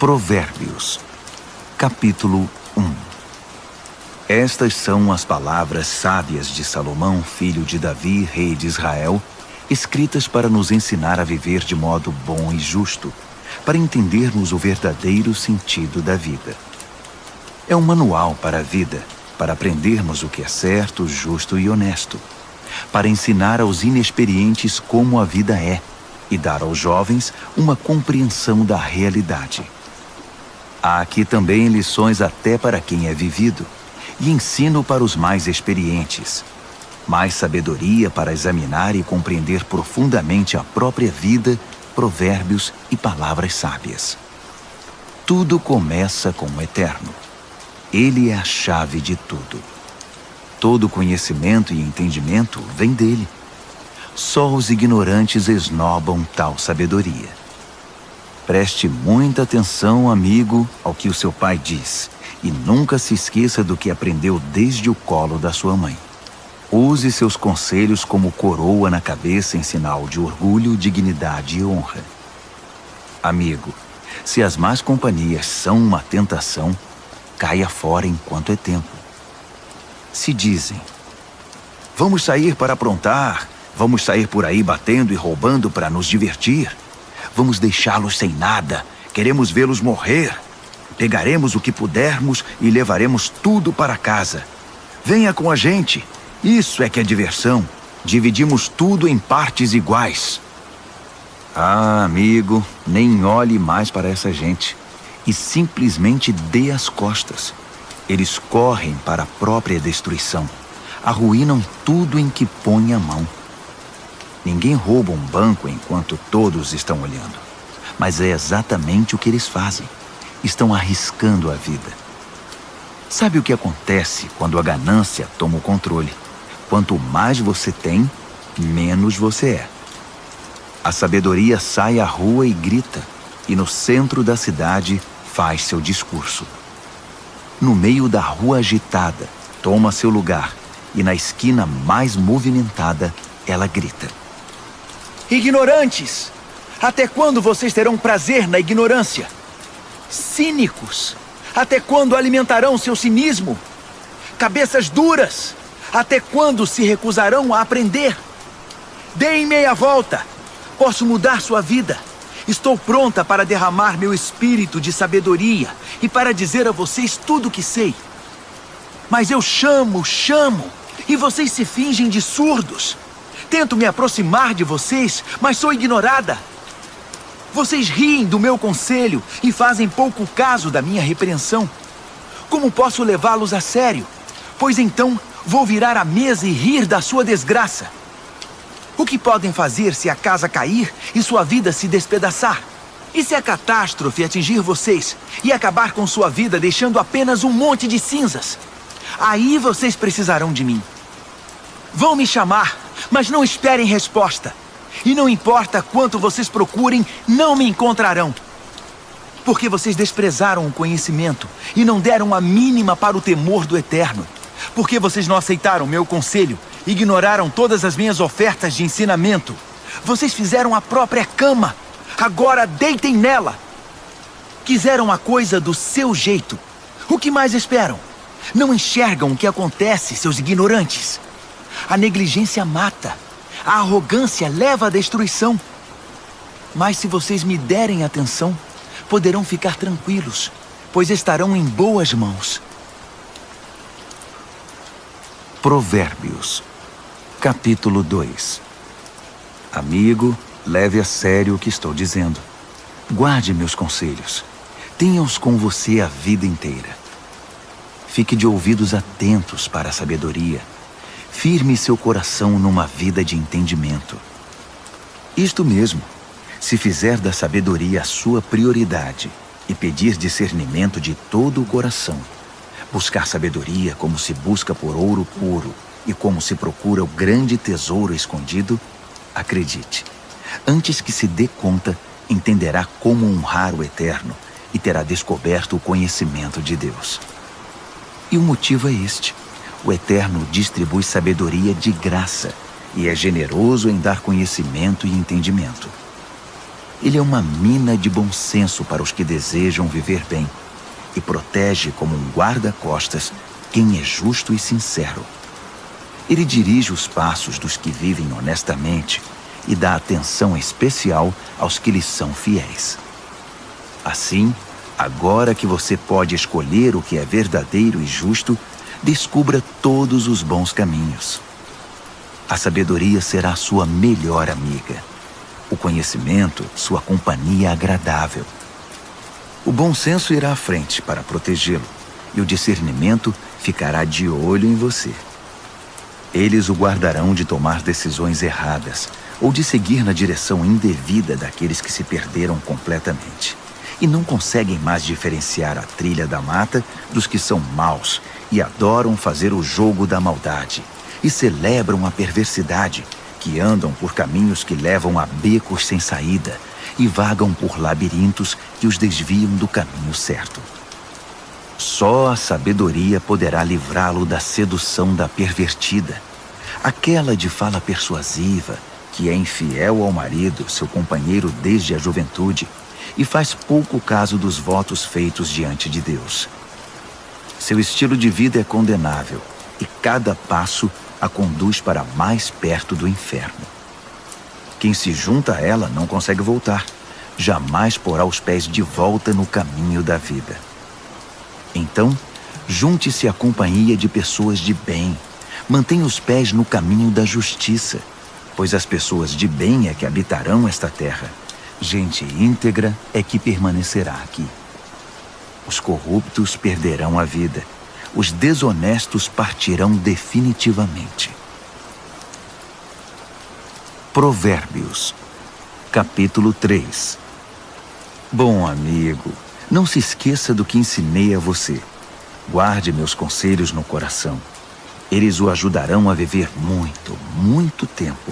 Provérbios, capítulo 1. Estas são as palavras sábias de Salomão, filho de Davi, rei de Israel, escritas para nos ensinar a viver de modo bom e justo, para entendermos o verdadeiro sentido da vida. É um manual para a vida, para aprendermos o que é certo, justo e honesto, para ensinar aos inexperientes como a vida é e dar aos jovens uma compreensão da realidade. Há aqui também lições até para quem é vivido, e ensino para os mais experientes. Mais sabedoria para examinar e compreender profundamente a própria vida, provérbios e palavras sábias. Tudo começa com o Eterno. Ele é a chave de tudo. Todo conhecimento e entendimento vem dele. Só os ignorantes esnobam tal sabedoria. Preste muita atenção, amigo, ao que o seu pai diz, e nunca se esqueça do que aprendeu desde o colo da sua mãe. Use seus conselhos como coroa na cabeça em sinal de orgulho, dignidade e honra. Amigo, se as más companhias são uma tentação, caia fora enquanto é tempo. Se dizem, vamos sair para aprontar, vamos sair por aí batendo e roubando para nos divertir, vamos deixá-los sem nada, queremos vê-los morrer, pegaremos o que pudermos e levaremos tudo para casa. Venha com a gente, isso é que é diversão, dividimos tudo em partes iguais. Ah, amigo, nem olhe mais para essa gente e simplesmente dê as costas. Eles correm para a própria destruição, arruinam tudo em que põe a mão. Ninguém rouba um banco enquanto todos estão olhando, mas é exatamente o que eles fazem. Estão arriscando a vida. Sabe o que acontece quando a ganância toma o controle? Quanto mais você tem, menos você é. A sabedoria sai à rua e grita, e no centro da cidade faz seu discurso. No meio da rua agitada, toma seu lugar, e na esquina mais movimentada, ela grita. Ignorantes! Até quando vocês terão prazer na ignorância? Cínicos! Até quando alimentarão seu cinismo? Cabeças duras! Até quando se recusarão a aprender? Deem meia volta! Posso mudar sua vida! Estou pronta para derramar meu espírito de sabedoria e para dizer a vocês tudo o que sei. Mas eu chamo, e vocês se fingem de surdos. Tento me aproximar de vocês, mas sou ignorada. Vocês riem do meu conselho e fazem pouco caso da minha repreensão. Como posso levá-los a sério? Pois então vou virar a mesa e rir da sua desgraça. O que podem fazer se a casa cair e sua vida se despedaçar? E se a catástrofe atingir vocês e acabar com sua vida deixando apenas um monte de cinzas? Aí vocês precisarão de mim. Vão me chamar, mas não esperem resposta. E não importa quanto vocês procurem, não me encontrarão. Porque vocês desprezaram o conhecimento e não deram a mínima para o temor do Eterno. Porque vocês não aceitaram meu conselho, ignoraram todas as minhas ofertas de ensinamento. Vocês fizeram a própria cama, agora deitem nela. Quiseram a coisa do seu jeito. O que mais esperam? Não enxergam o que acontece, seus ignorantes. A negligência mata. A arrogância leva à destruição. Mas se vocês me derem atenção, poderão ficar tranquilos, pois estarão em boas mãos. Provérbios, capítulo 2. Amigo, leve a sério o que estou dizendo. Guarde meus conselhos. Tenha-os com você a vida inteira. Fique de ouvidos atentos para a sabedoria. Firme seu coração numa vida de entendimento. Isto mesmo, se fizer da sabedoria a sua prioridade e pedir discernimento de todo o coração, buscar sabedoria como se busca por ouro puro e como se procura o grande tesouro escondido, acredite, antes que se dê conta, entenderá como honrar o Eterno e terá descoberto o conhecimento de Deus. E o motivo é este. O Eterno distribui sabedoria de graça e é generoso em dar conhecimento e entendimento. Ele é uma mina de bom senso para os que desejam viver bem e protege como um guarda-costas quem é justo e sincero. Ele dirige os passos dos que vivem honestamente e dá atenção especial aos que lhes são fiéis. Assim, agora que você pode escolher o que é verdadeiro e justo, descubra todos os bons caminhos. A sabedoria será sua melhor amiga. O conhecimento, sua companhia agradável. O bom senso irá à frente para protegê-lo, e o discernimento ficará de olho em você. Eles o guardarão de tomar decisões erradas ou de seguir na direção indevida daqueles que se perderam completamente e não conseguem mais diferenciar a trilha da mata dos que são maus e adoram fazer o jogo da maldade e celebram a perversidade, que andam por caminhos que levam a becos sem saída e vagam por labirintos que os desviam do caminho certo. Só a sabedoria poderá livrá-lo da sedução da pervertida, aquela de fala persuasiva, que é infiel ao marido, seu companheiro desde a juventude, e faz pouco caso dos votos feitos diante de Deus. Seu estilo de vida é condenável, e cada passo a conduz para mais perto do inferno. Quem se junta a ela não consegue voltar, jamais porá os pés de volta no caminho da vida. Então, junte-se à companhia de pessoas de bem, mantenha os pés no caminho da justiça, pois as pessoas de bem é que habitarão esta terra. Gente íntegra é que permanecerá aqui. Os corruptos perderão a vida, os desonestos partirão definitivamente. Provérbios, capítulo 3. Bom amigo, não se esqueça do que ensinei a você. Guarde meus conselhos no coração. Eles o ajudarão a viver muito, muito tempo,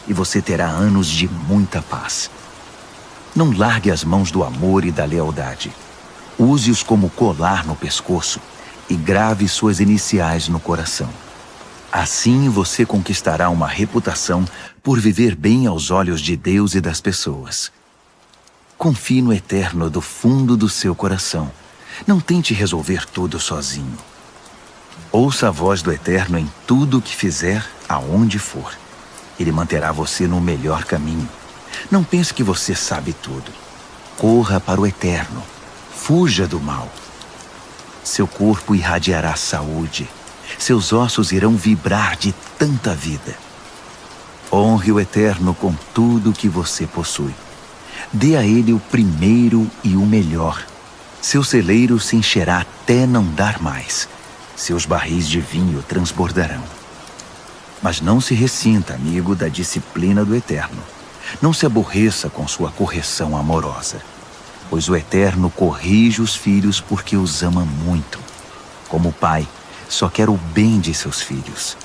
e você terá anos de muita paz. Não largue as mãos do amor e da lealdade. Use-os como colar no pescoço e grave suas iniciais no coração. Assim você conquistará uma reputação por viver bem aos olhos de Deus e das pessoas. Confie no Eterno do fundo do seu coração. Não tente resolver tudo sozinho. Ouça a voz do Eterno em tudo o que fizer, aonde for. Ele manterá você no melhor caminho. Não pense que você sabe tudo. Corra para o Eterno. Fuja do mal. Seu corpo irradiará saúde. Seus ossos irão vibrar de tanta vida. Honre o Eterno com tudo o que você possui. Dê a ele o primeiro e o melhor. Seu celeiro se encherá até não dar mais. Seus barris de vinho transbordarão. Mas não se ressinta, amigo, da disciplina do Eterno. Não se aborreça com sua correção amorosa, pois o Eterno corrige os filhos porque os ama muito. Como pai, só quer o bem de seus filhos.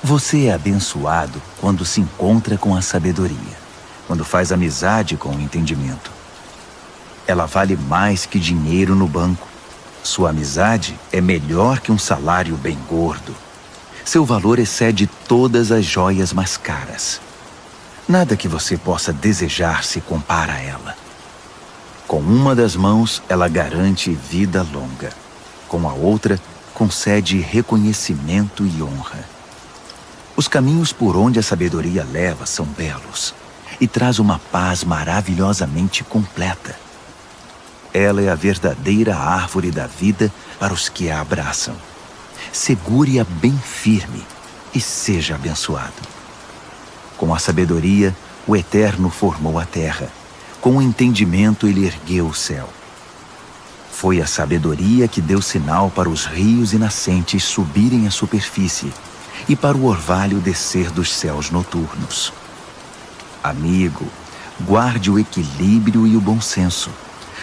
Você é abençoado quando se encontra com a sabedoria, quando faz amizade com o entendimento. Ela vale mais que dinheiro no banco. Sua amizade é melhor que um salário bem gordo. Seu valor excede todas as joias mais caras. Nada que você possa desejar se compara a ela. Com uma das mãos, ela garante vida longa. Com a outra, concede reconhecimento e honra. Os caminhos por onde a sabedoria leva são belos e traz uma paz maravilhosamente completa. Ela é a verdadeira árvore da vida para os que a abraçam. Segure-a bem firme e seja abençoado. Com a sabedoria, o Eterno formou a terra. Com o entendimento, ele ergueu o céu. Foi a sabedoria que deu sinal para os rios e nascentes subirem à superfície e para o orvalho descer dos céus noturnos. Amigo, guarde o equilíbrio e o bom senso.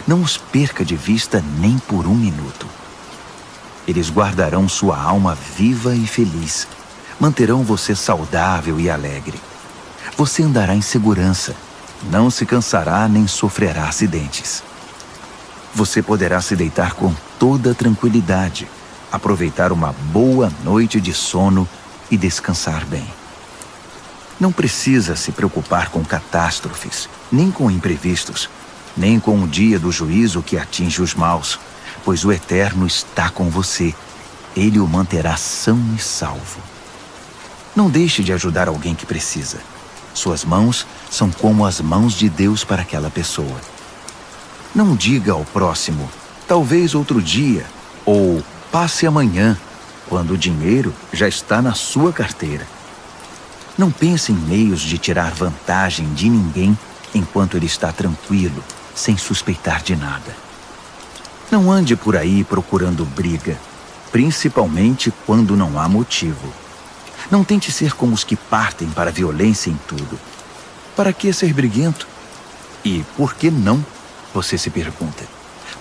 Não os perca de vista nem por um minuto. Eles guardarão sua alma viva e feliz. Manterão você saudável e alegre. Você andará em segurança. Não se cansará nem sofrerá acidentes. Você poderá se deitar com toda tranquilidade, aproveitar uma boa noite de sono e descansar bem. Não precisa se preocupar com catástrofes, nem com imprevistos, nem com o dia do juízo que atinge os maus, pois o Eterno está com você. Ele o manterá são e salvo. Não deixe de ajudar alguém que precisa. Suas mãos são como as mãos de Deus para aquela pessoa. Não diga ao próximo, talvez outro dia, ou passe amanhã, quando o dinheiro já está na sua carteira. Não pense em meios de tirar vantagem de ninguém enquanto ele está tranquilo, sem suspeitar de nada. Não ande por aí procurando briga, principalmente quando não há motivo. Não tente ser como os que partem para a violência em tudo. Para que ser briguento? E por que não? Você se pergunta.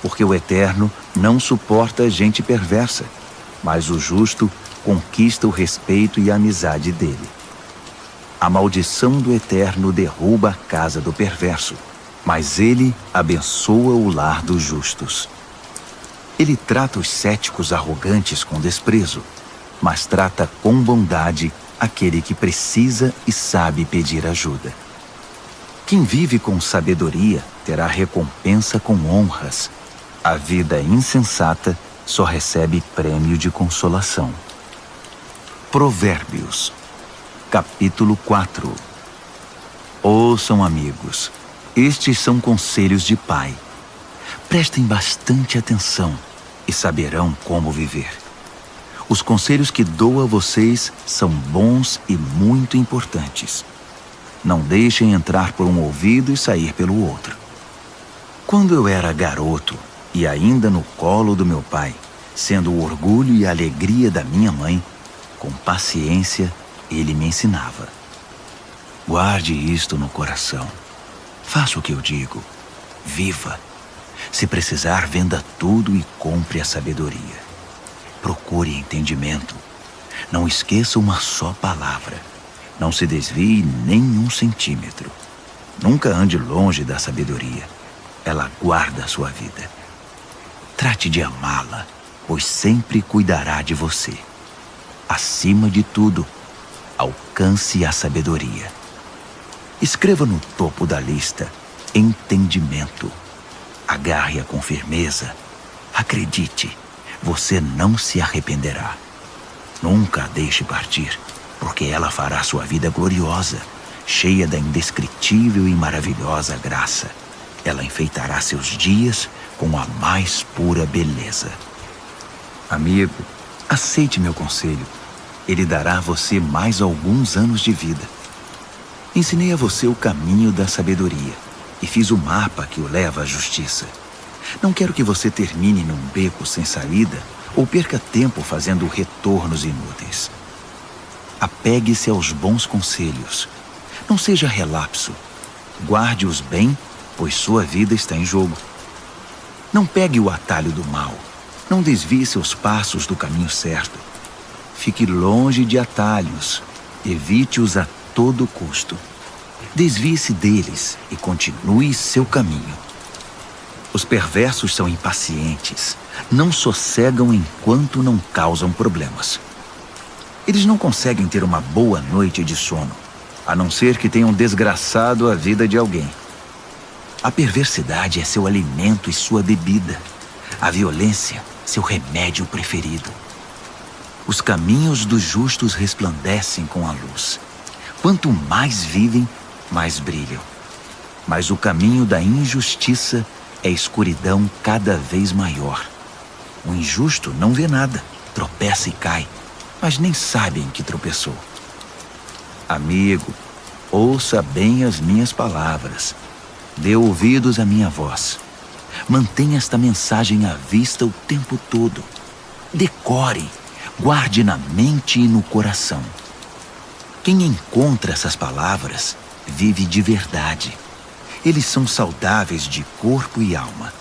Porque o Eterno não suporta gente perversa, mas o justo conquista o respeito e a amizade dele. A maldição do Eterno derruba a casa do perverso, mas ele abençoa o lar dos justos. Ele trata os céticos arrogantes com desprezo, mas trata com bondade aquele que precisa e sabe pedir ajuda. Quem vive com sabedoria terá recompensa com honras. A vida insensata só recebe prêmio de consolação. Provérbios, capítulo 4. Ouçam, amigos, estes são conselhos de pai. Prestem bastante atenção e saberão como viver. Os conselhos que dou a vocês são bons e muito importantes. Não deixem entrar por um ouvido e sair pelo outro. Quando eu era garoto e ainda no colo do meu pai, sendo o orgulho e a alegria da minha mãe, com paciência ele me ensinava. Guarde isto no coração. Faça o que eu digo. Viva. Se precisar, venda tudo e compre a sabedoria. Procure entendimento. Não esqueça uma só palavra. Não se desvie nem um centímetro. Nunca ande longe da sabedoria. Ela guarda a sua vida. Trate de amá-la, pois sempre cuidará de você. Acima de tudo, alcance a sabedoria. Escreva no topo da lista entendimento. Agarre-a com firmeza. Acredite, você não se arrependerá. Nunca a deixe partir, porque ela fará sua vida gloriosa, cheia da indescritível e maravilhosa graça. Ela enfeitará seus dias com a mais pura beleza. Amigo, aceite meu conselho. Ele dará a você mais alguns anos de vida. Ensinei a você o caminho da sabedoria e fiz o mapa que o leva à justiça. Não quero que você termine num beco sem saída ou perca tempo fazendo retornos inúteis. Apegue-se aos bons conselhos. Não seja relapso. Guarde-os bem, pois sua vida está em jogo. Não pegue o atalho do mal. Não desvie seus passos do caminho certo. Fique longe de atalhos. Evite-os a todo custo. Desvie-se deles e continue seu caminho. Os perversos são impacientes. Não sossegam enquanto não causam problemas. Eles não conseguem ter uma boa noite de sono, a não ser que tenham desgraçado a vida de alguém. A perversidade é seu alimento e sua bebida. A violência, seu remédio preferido. Os caminhos dos justos resplandecem com a luz. Quanto mais vivem, mais brilham. Mas o caminho da injustiça é escuridão cada vez maior. O injusto não vê nada, tropeça e cai, mas nem sabe em que tropeçou. Amigo, ouça bem as minhas palavras. Dê ouvidos à minha voz. Mantenha esta mensagem à vista o tempo todo. Decore, guarde na mente e no coração. Quem encontra essas palavras vive de verdade. Eles são saudáveis de corpo e alma.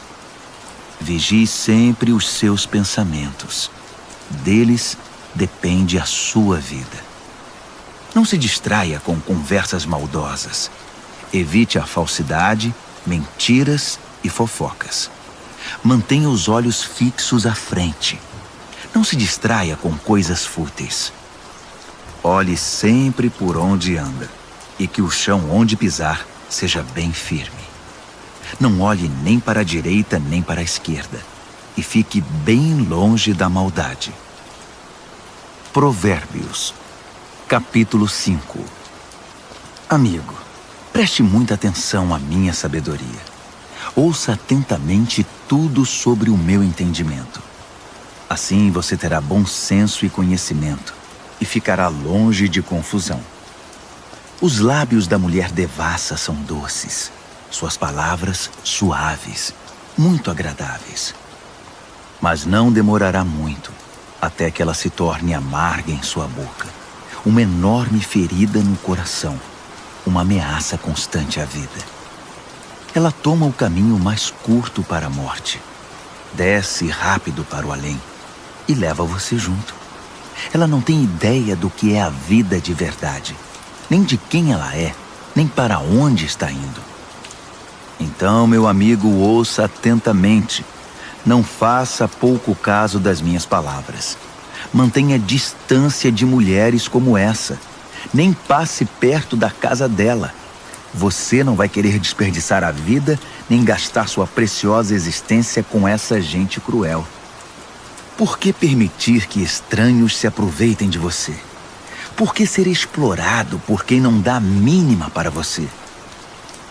Vigie sempre os seus pensamentos. Deles depende a sua vida. Não se distraia com conversas maldosas. Evite a falsidade, mentiras e fofocas. Mantenha os olhos fixos à frente. Não se distraia com coisas fúteis. Olhe sempre por onde anda. e que o chão onde pisar seja bem firme. Não olhe nem para a direita nem para a esquerda, e fique bem longe da maldade. Provérbios, capítulo 5. Amigo, preste muita atenção à minha sabedoria. Ouça atentamente tudo sobre o meu entendimento. Assim você terá bom senso e conhecimento, e ficará longe de confusão. Os lábios da mulher devassa são doces, suas palavras suaves, muito agradáveis. Mas não demorará muito, até que ela se torne amarga em sua boca, uma enorme ferida no coração, uma ameaça constante à vida. Ela toma o caminho mais curto para a morte, desce rápido para o além e leva você junto. Ela não tem ideia do que é a vida de verdade, nem de quem ela é, nem para onde está indo. Então, meu amigo, ouça atentamente. Não faça pouco caso das minhas palavras. Mantenha distância de mulheres como essa. Nem passe perto da casa dela. Você não vai querer desperdiçar a vida, nem gastar sua preciosa existência com essa gente cruel. Por que permitir que estranhos se aproveitem de você? Por que ser explorado por quem não dá a mínima para você?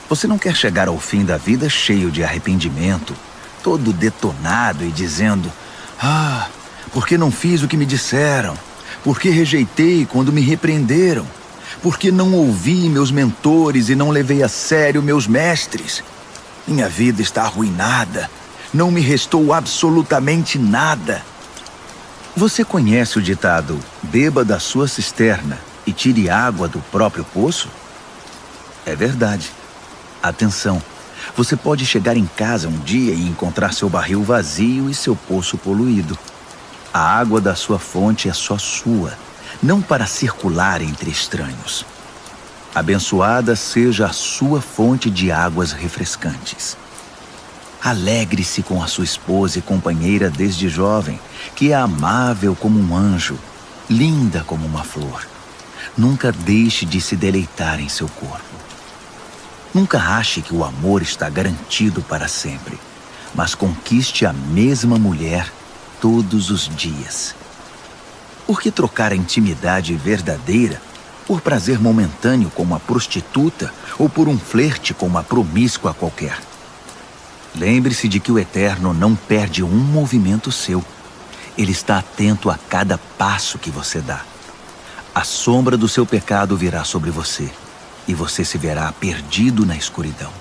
Você não quer chegar ao fim da vida cheio de arrependimento, todo detonado e dizendo: "Ah, por que não fiz o que me disseram? Por que rejeitei quando me repreenderam? Por que não ouvi meus mentores e não levei a sério meus mestres? Minha vida está arruinada. Não me restou absolutamente nada." Você conhece o ditado: "Beba da sua cisterna e tire água do próprio poço"? É verdade. Atenção, você pode chegar em casa um dia e encontrar seu barril vazio e seu poço poluído. A água da sua fonte é só sua, não para circular entre estranhos. Abençoada seja a sua fonte de águas refrescantes. Alegre-se com a sua esposa e companheira desde jovem, que é amável como um anjo, linda como uma flor. Nunca deixe de se deleitar em seu corpo. Nunca ache que o amor está garantido para sempre, mas conquiste a mesma mulher todos os dias. Por que trocar a intimidade verdadeira por prazer momentâneo com uma prostituta ou por um flerte com uma promíscua qualquer? Lembre-se de que o Eterno não perde um movimento seu. Ele está atento a cada passo que você dá. A sombra do seu pecado virá sobre você, e você se verá perdido na escuridão.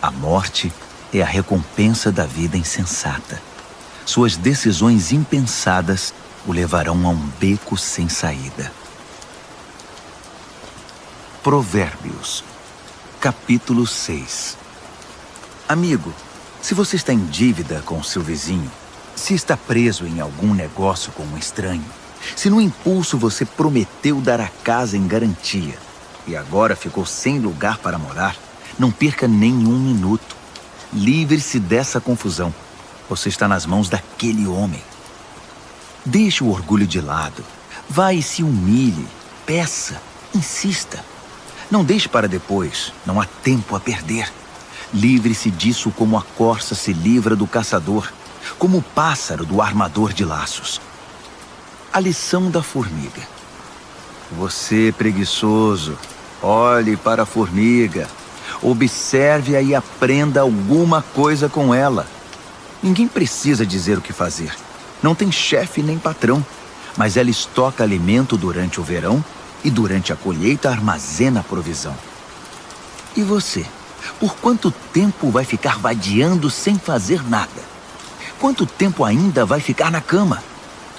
A morte é a recompensa da vida insensata. Suas decisões impensadas o levarão a um beco sem saída. Provérbios, capítulo 6. Amigo, se você está em dívida com seu vizinho, se está preso em algum negócio com um estranho, se no impulso você prometeu dar a casa em garantia e agora ficou sem lugar para morar, não perca nenhum minuto. Livre-se dessa confusão. Você está nas mãos daquele homem. Deixe o orgulho de lado. Vá e se humilhe. Peça. Insista. Não deixe para depois. Não há tempo a perder. Livre-se disso como a corça se livra do caçador, como o pássaro do armador de laços. A lição da formiga. Você, preguiçoso, olhe para a formiga. Observe-a e aprenda alguma coisa com ela. Ninguém precisa dizer o que fazer. Não tem chefe nem patrão, mas ela estoca alimento durante o verão e durante a colheita armazena a provisão. E você? Por quanto tempo vai ficar vadiando sem fazer nada? Quanto tempo ainda vai ficar na cama?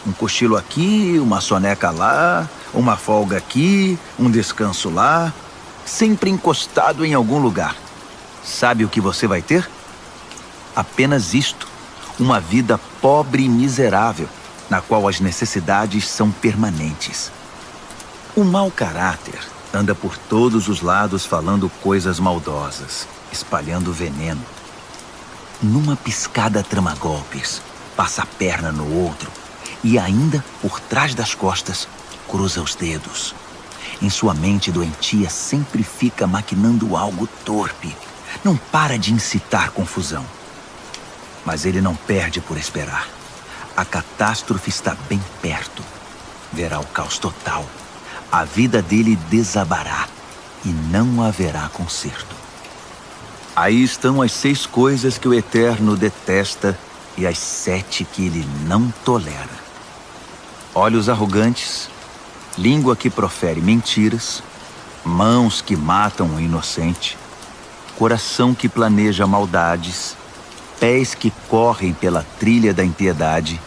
Um cochilo aqui, uma soneca lá, uma folga aqui, um descanso lá, sempre encostado em algum lugar. Sabe o que você vai ter? Apenas isto, uma vida pobre e miserável, na qual as necessidades são permanentes. O mau caráter anda por todos os lados falando coisas maldosas, espalhando veneno. Numa piscada trama golpes, passa a perna no outro e ainda, por trás das costas, cruza os dedos. Em sua mente doentia sempre fica maquinando algo torpe. Não para de incitar confusão. Mas ele não perde por esperar. A catástrofe está bem perto. Verá o caos total. A vida dele desabará e não haverá conserto. Aí estão as 6 coisas que o Eterno detesta e as 7 que ele não tolera: olhos arrogantes, língua que profere mentiras, mãos que matam o inocente, coração que planeja maldades, pés que correm pela trilha da impiedade,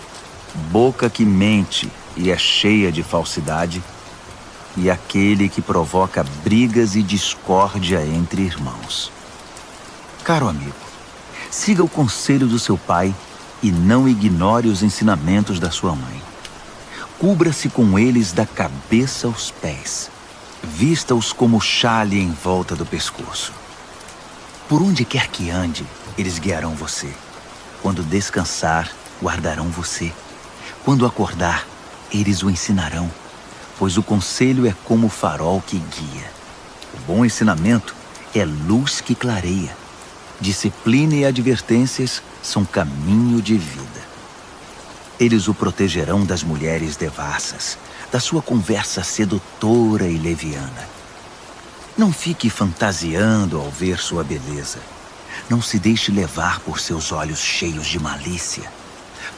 boca que mente e é cheia de falsidade, e aquele que provoca brigas e discórdia entre irmãos. Caro amigo, siga o conselho do seu pai e não ignore os ensinamentos da sua mãe. Cubra-se com eles da cabeça aos pés. Vista-os como xale em volta do pescoço. Por onde quer que ande, eles guiarão você. Quando descansar, guardarão você. Quando acordar, eles o ensinarão, pois o conselho é como o farol que guia. O bom ensinamento é luz que clareia. Disciplina e advertências são caminho de vida. Eles o protegerão das mulheres devassas, da sua conversa sedutora e leviana. Não fique fantasiando ao ver sua beleza. Não se deixe levar por seus olhos cheios de malícia,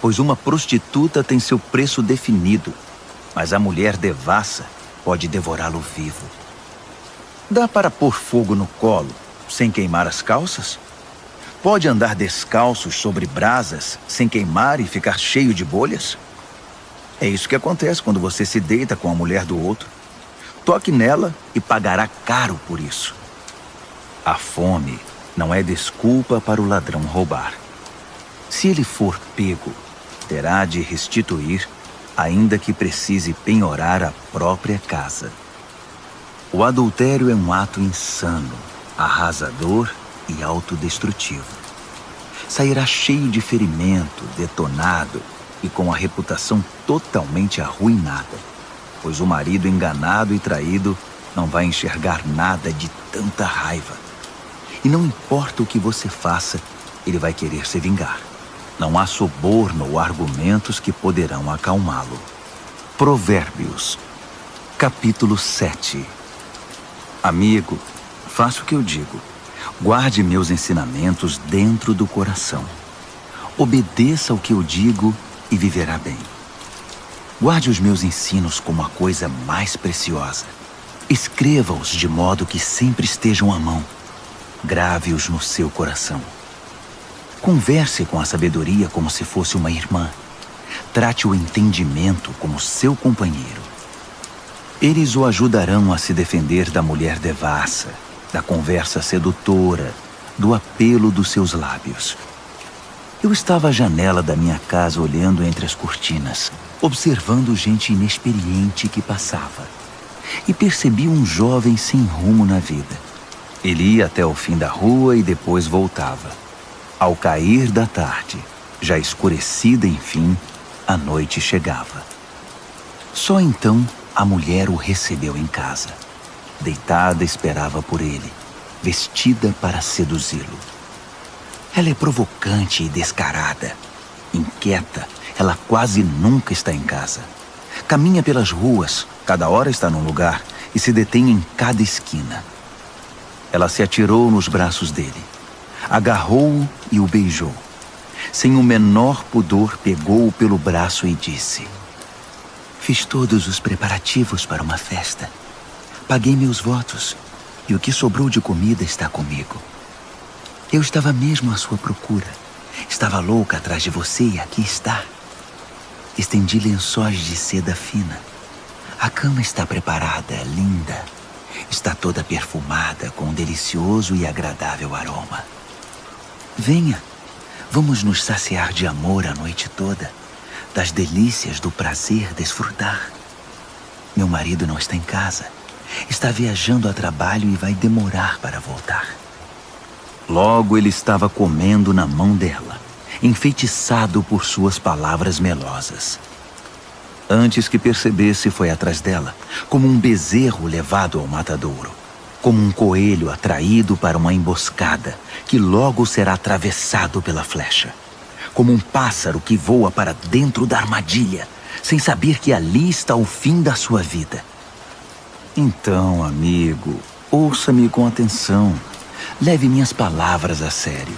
pois uma prostituta tem seu preço definido, mas a mulher devassa pode devorá-lo vivo. Dá para pôr fogo no colo sem queimar as calças? Pode andar descalços sobre brasas sem queimar e ficar cheio de bolhas? É isso que acontece quando você se deita com a mulher do outro. Toque nela e pagará caro por isso. A fome não é desculpa para o ladrão roubar. Se ele for pego, terá de restituir, ainda que precise penhorar a própria casa. O adultério é um ato insano, arrasador e autodestrutivo. Sairá cheio de ferimento, detonado e com a reputação totalmente arruinada, pois o marido enganado e traído não vai enxergar nada de tanta raiva. E não importa o que você faça, ele vai querer se vingar. Não há suborno ou argumentos que poderão acalmá-lo. Provérbios, capítulo 7. Amigo, faça o que eu digo. Guarde meus ensinamentos dentro do coração. Obedeça ao que eu digo e viverá bem. Guarde os meus ensinos como a coisa mais preciosa. Escreva-os de modo que sempre estejam à mão. Grave-os no seu coração. Converse com a sabedoria como se fosse uma irmã. Trate o entendimento como seu companheiro. Eles o ajudarão a se defender da mulher devassa, da conversa sedutora, do apelo dos seus lábios. Eu estava à janela da minha casa olhando entre as cortinas, observando gente inexperiente que passava. E percebi um jovem sem rumo na vida. Ele ia até o fim da rua e depois voltava. Ao cair da tarde, já escurecida enfim, a noite chegava. Só então a mulher o recebeu em casa. Deitada esperava por ele, vestida para seduzi-lo. Ela é provocante e descarada. Inquieta, ela quase nunca está em casa. Caminha pelas ruas, cada hora está num lugar e se detém em cada esquina. Ela se atirou nos braços dele, agarrou-o e o beijou. Sem o menor pudor, pegou-o pelo braço e disse: "Fiz todos os preparativos para uma festa. Paguei meus votos e o que sobrou de comida está comigo. Eu estava mesmo à sua procura. Estava louca atrás de você e aqui está. Estendi lençóis de seda fina. A cama está preparada, linda. Está toda perfumada com um delicioso e agradável aroma. Venha, vamos nos saciar de amor a noite toda, das delícias do prazer desfrutar. Meu marido não está em casa. Está viajando a trabalho e vai demorar para voltar." Logo ele estava comendo na mão dela, enfeitiçado por suas palavras melosas. Antes que percebesse, foi atrás dela, como um bezerro levado ao matadouro, como um coelho atraído para uma emboscada, que logo será atravessado pela flecha, como um pássaro que voa para dentro da armadilha, sem saber que ali está o fim da sua vida. Então, amigo, ouça-me com atenção. Leve minhas palavras a sério.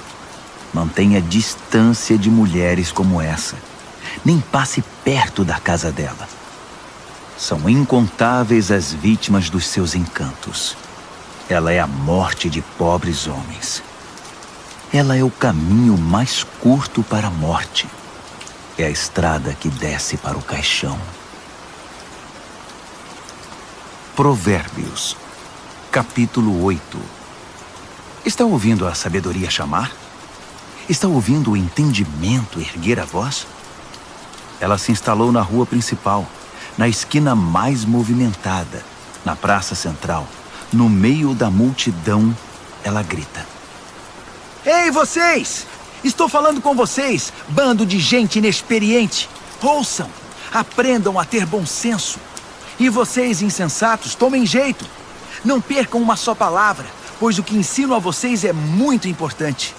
Mantenha distância de mulheres como essa. Nem passe perto da casa dela. São incontáveis as vítimas dos seus encantos. Ela é a morte de pobres homens. Ela é o caminho mais curto para a morte. É a estrada que desce para o caixão. Provérbios, capítulo 8. Está ouvindo a sabedoria chamar? Está ouvindo o entendimento erguer a voz? Ela se instalou na rua principal, na esquina mais movimentada, na praça central. No meio da multidão, ela grita: Ei, vocês! Estou falando com vocês, bando de gente inexperiente. Ouçam, aprendam a ter bom senso. E vocês, insensatos, tomem jeito. Não percam uma só palavra, pois o que ensino a vocês é muito importante.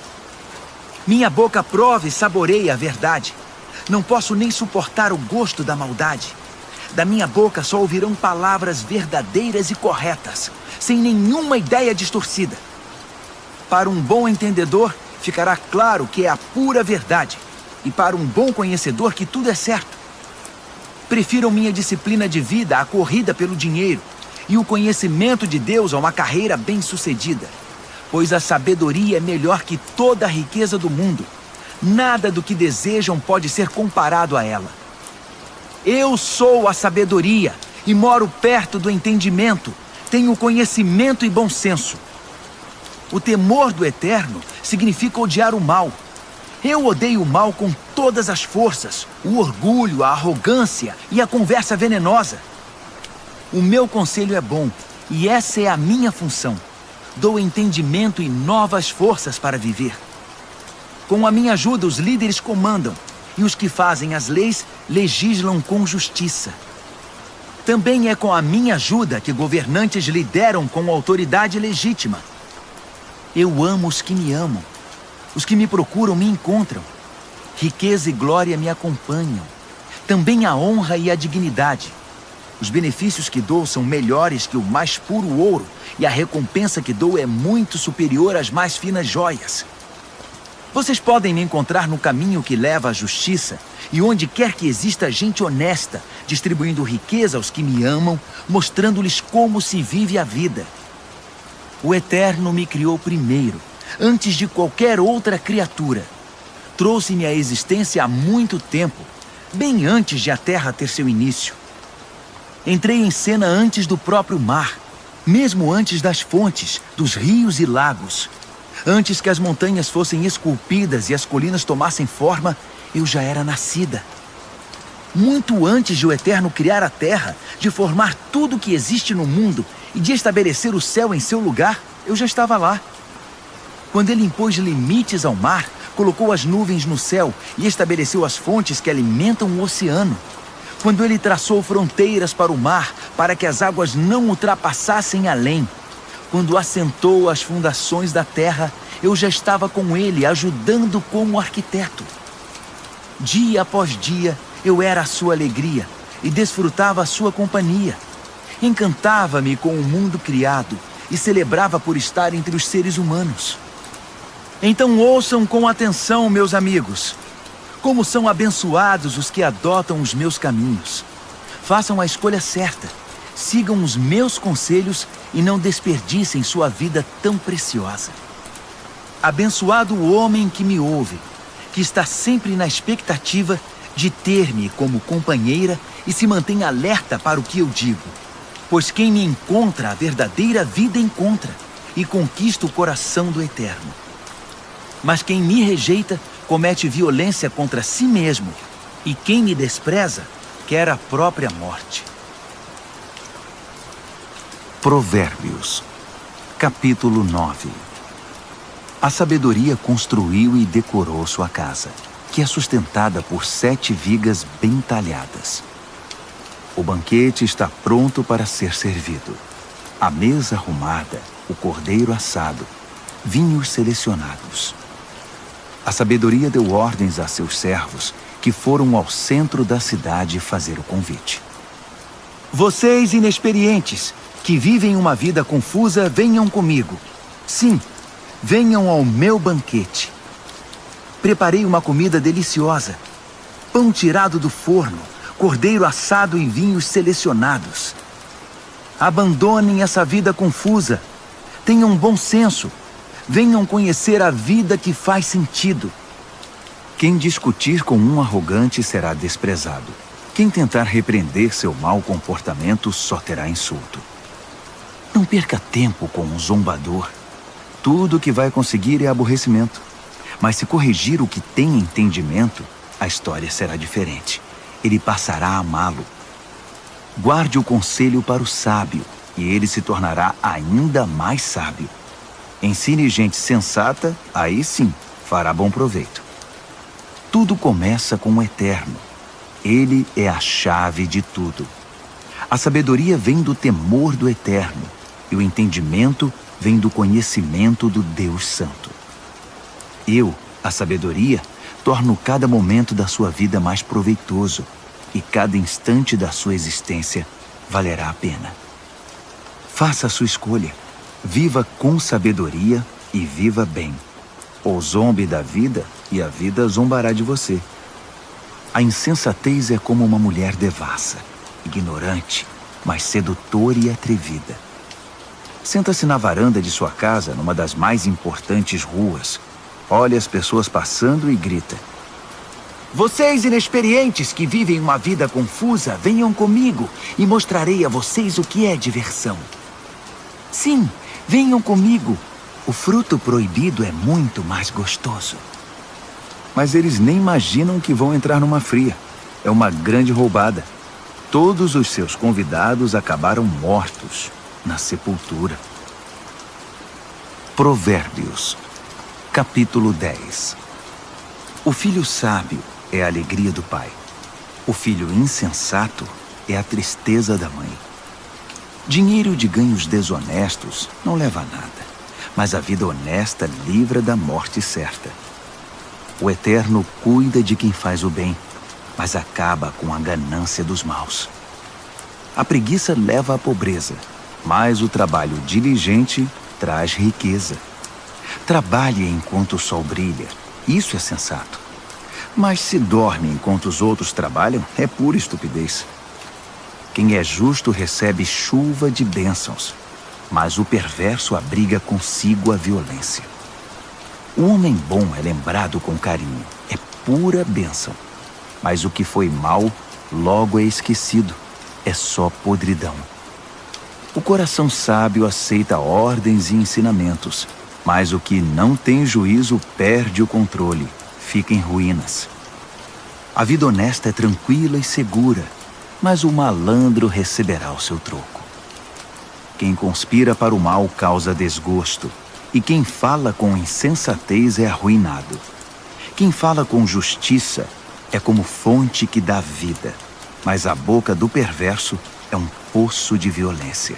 Minha boca prova e saboreia a verdade. Não posso nem suportar o gosto da maldade. Da minha boca só ouvirão palavras verdadeiras e corretas, sem nenhuma ideia distorcida. Para um bom entendedor, ficará claro que é a pura verdade, e para um bom conhecedor que tudo é certo. Prefiram minha disciplina de vida à corrida pelo dinheiro, e o conhecimento de Deus a uma carreira bem-sucedida, pois a sabedoria é melhor que toda a riqueza do mundo. Nada do que desejam pode ser comparado a ela. Eu sou a sabedoria e moro perto do entendimento. Tenho conhecimento e bom senso. O temor do Eterno significa odiar o mal. Eu odeio o mal com todas as forças, o orgulho, a arrogância e a conversa venenosa. O meu conselho é bom e essa é a minha função. Dou entendimento e novas forças para viver. Com a minha ajuda, os líderes comandam, e os que fazem as leis legislam com justiça. Também é com a minha ajuda que governantes lideram com autoridade legítima. Eu amo os que me amam. Os que me procuram me encontram. Riqueza e glória me acompanham. Também a honra e a dignidade. Os benefícios que dou são melhores que o mais puro ouro, e a recompensa que dou é muito superior às mais finas joias. Vocês podem me encontrar no caminho que leva à justiça, e onde quer que exista gente honesta, distribuindo riqueza aos que me amam, mostrando-lhes como se vive a vida. O Eterno me criou primeiro, antes de qualquer outra criatura. Trouxe-me à existência há muito tempo, bem antes de a terra ter seu início. Entrei em cena antes do próprio mar, mesmo antes das fontes, dos rios e lagos. Antes que as montanhas fossem esculpidas e as colinas tomassem forma, eu já era nascida. Muito antes de o Eterno criar a terra, de formar tudo o que existe no mundo e de estabelecer o céu em seu lugar, eu já estava lá. Quando ele impôs limites ao mar, colocou as nuvens no céu e estabeleceu as fontes que alimentam o oceano. Quando ele traçou fronteiras para o mar, para que as águas não ultrapassassem além. Quando assentou as fundações da terra, eu já estava com ele, ajudando como arquiteto. Dia após dia, eu era a sua alegria e desfrutava a sua companhia. Encantava-me com o mundo criado e celebrava por estar entre os seres humanos. Então ouçam com atenção, meus amigos. Como são abençoados os que adotam os meus caminhos. Façam a escolha certa. Sigam os meus conselhos e não desperdicem sua vida tão preciosa. Abençoado o homem que me ouve, que está sempre na expectativa de ter-me como companheira e se mantém alerta para o que eu digo. Pois quem me encontra a verdadeira vida encontra e conquista o coração do Eterno. Mas quem me rejeita comete violência contra si mesmo, e quem me despreza quer a própria morte. Provérbios, capítulo 9. A sabedoria construiu e decorou sua casa, que é sustentada por 7 vigas bem talhadas. O banquete está pronto para ser servido. A mesa arrumada, o cordeiro assado, vinhos selecionados. A sabedoria deu ordens a seus servos, que foram ao centro da cidade fazer o convite. Vocês inexperientes, que vivem uma vida confusa, venham comigo. Sim, venham ao meu banquete. Preparei uma comida deliciosa. Pão tirado do forno, cordeiro assado e vinhos selecionados. Abandonem essa vida confusa. Tenham bom senso. Venham conhecer a vida que faz sentido. Quem discutir com um arrogante será desprezado. Quem tentar repreender seu mau comportamento só terá insulto. Não perca tempo com um zombador. Tudo que vai conseguir é aborrecimento. Mas se corrigir o que tem entendimento, a história será diferente. Ele passará a amá-lo. Guarde o conselho para o sábio, e ele se tornará ainda mais sábio. Ensine gente sensata, aí sim, fará bom proveito. Tudo começa com o Eterno. Ele é a chave de tudo. A sabedoria vem do temor do Eterno, e o entendimento vem do conhecimento do Deus Santo. Eu, a sabedoria, torno cada momento da sua vida mais proveitoso, e cada instante da sua existência valerá a pena. Faça a sua escolha. Viva com sabedoria e viva bem. Ou zombe da vida e a vida zombará de você. A insensatez é como uma mulher devassa, ignorante, mas sedutora e atrevida. Senta-se na varanda de sua casa, numa das mais importantes ruas. Olha as pessoas passando e grita: vocês inexperientes que vivem uma vida confusa, venham comigo e mostrarei a vocês o que é diversão. Sim, venham comigo. O fruto proibido é muito mais gostoso. Mas eles nem imaginam que vão entrar numa fria. É uma grande roubada. Todos os seus convidados acabaram mortos na sepultura. Provérbios, capítulo 10. O filho sábio é a alegria do pai. O filho insensato é a tristeza da mãe. Dinheiro de ganhos desonestos não leva a nada, mas a vida honesta livra da morte certa. O Eterno cuida de quem faz o bem, mas acaba com a ganância dos maus. A preguiça leva à pobreza, mas o trabalho diligente traz riqueza. Trabalhe enquanto o sol brilha, isso é sensato. Mas se dorme enquanto os outros trabalham, é pura estupidez. Quem é justo recebe chuva de bênçãos, mas o perverso abriga consigo a violência. O homem bom é lembrado com carinho, é pura bênção. Mas o que foi mal, logo é esquecido, é só podridão. O coração sábio aceita ordens e ensinamentos, mas o que não tem juízo perde o controle, fica em ruínas. A vida honesta é tranquila e segura, mas o malandro receberá o seu troco. Quem conspira para o mal causa desgosto, e quem fala com insensatez é arruinado. Quem fala com justiça é como fonte que dá vida, mas a boca do perverso é um poço de violência.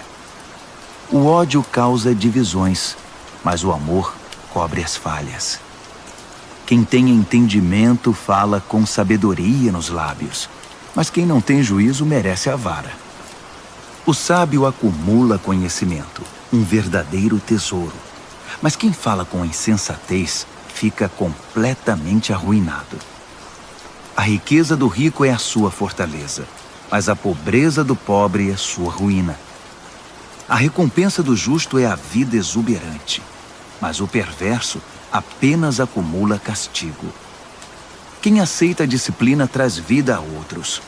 O ódio causa divisões, mas o amor cobre as falhas. Quem tem entendimento fala com sabedoria nos lábios, mas quem não tem juízo merece a vara. O sábio acumula conhecimento, um verdadeiro tesouro, mas quem fala com insensatez fica completamente arruinado. A riqueza do rico é a sua fortaleza, mas a pobreza do pobre é sua ruína. A recompensa do justo é a vida exuberante, mas o perverso apenas acumula castigo. Quem aceita a disciplina traz vida a outros,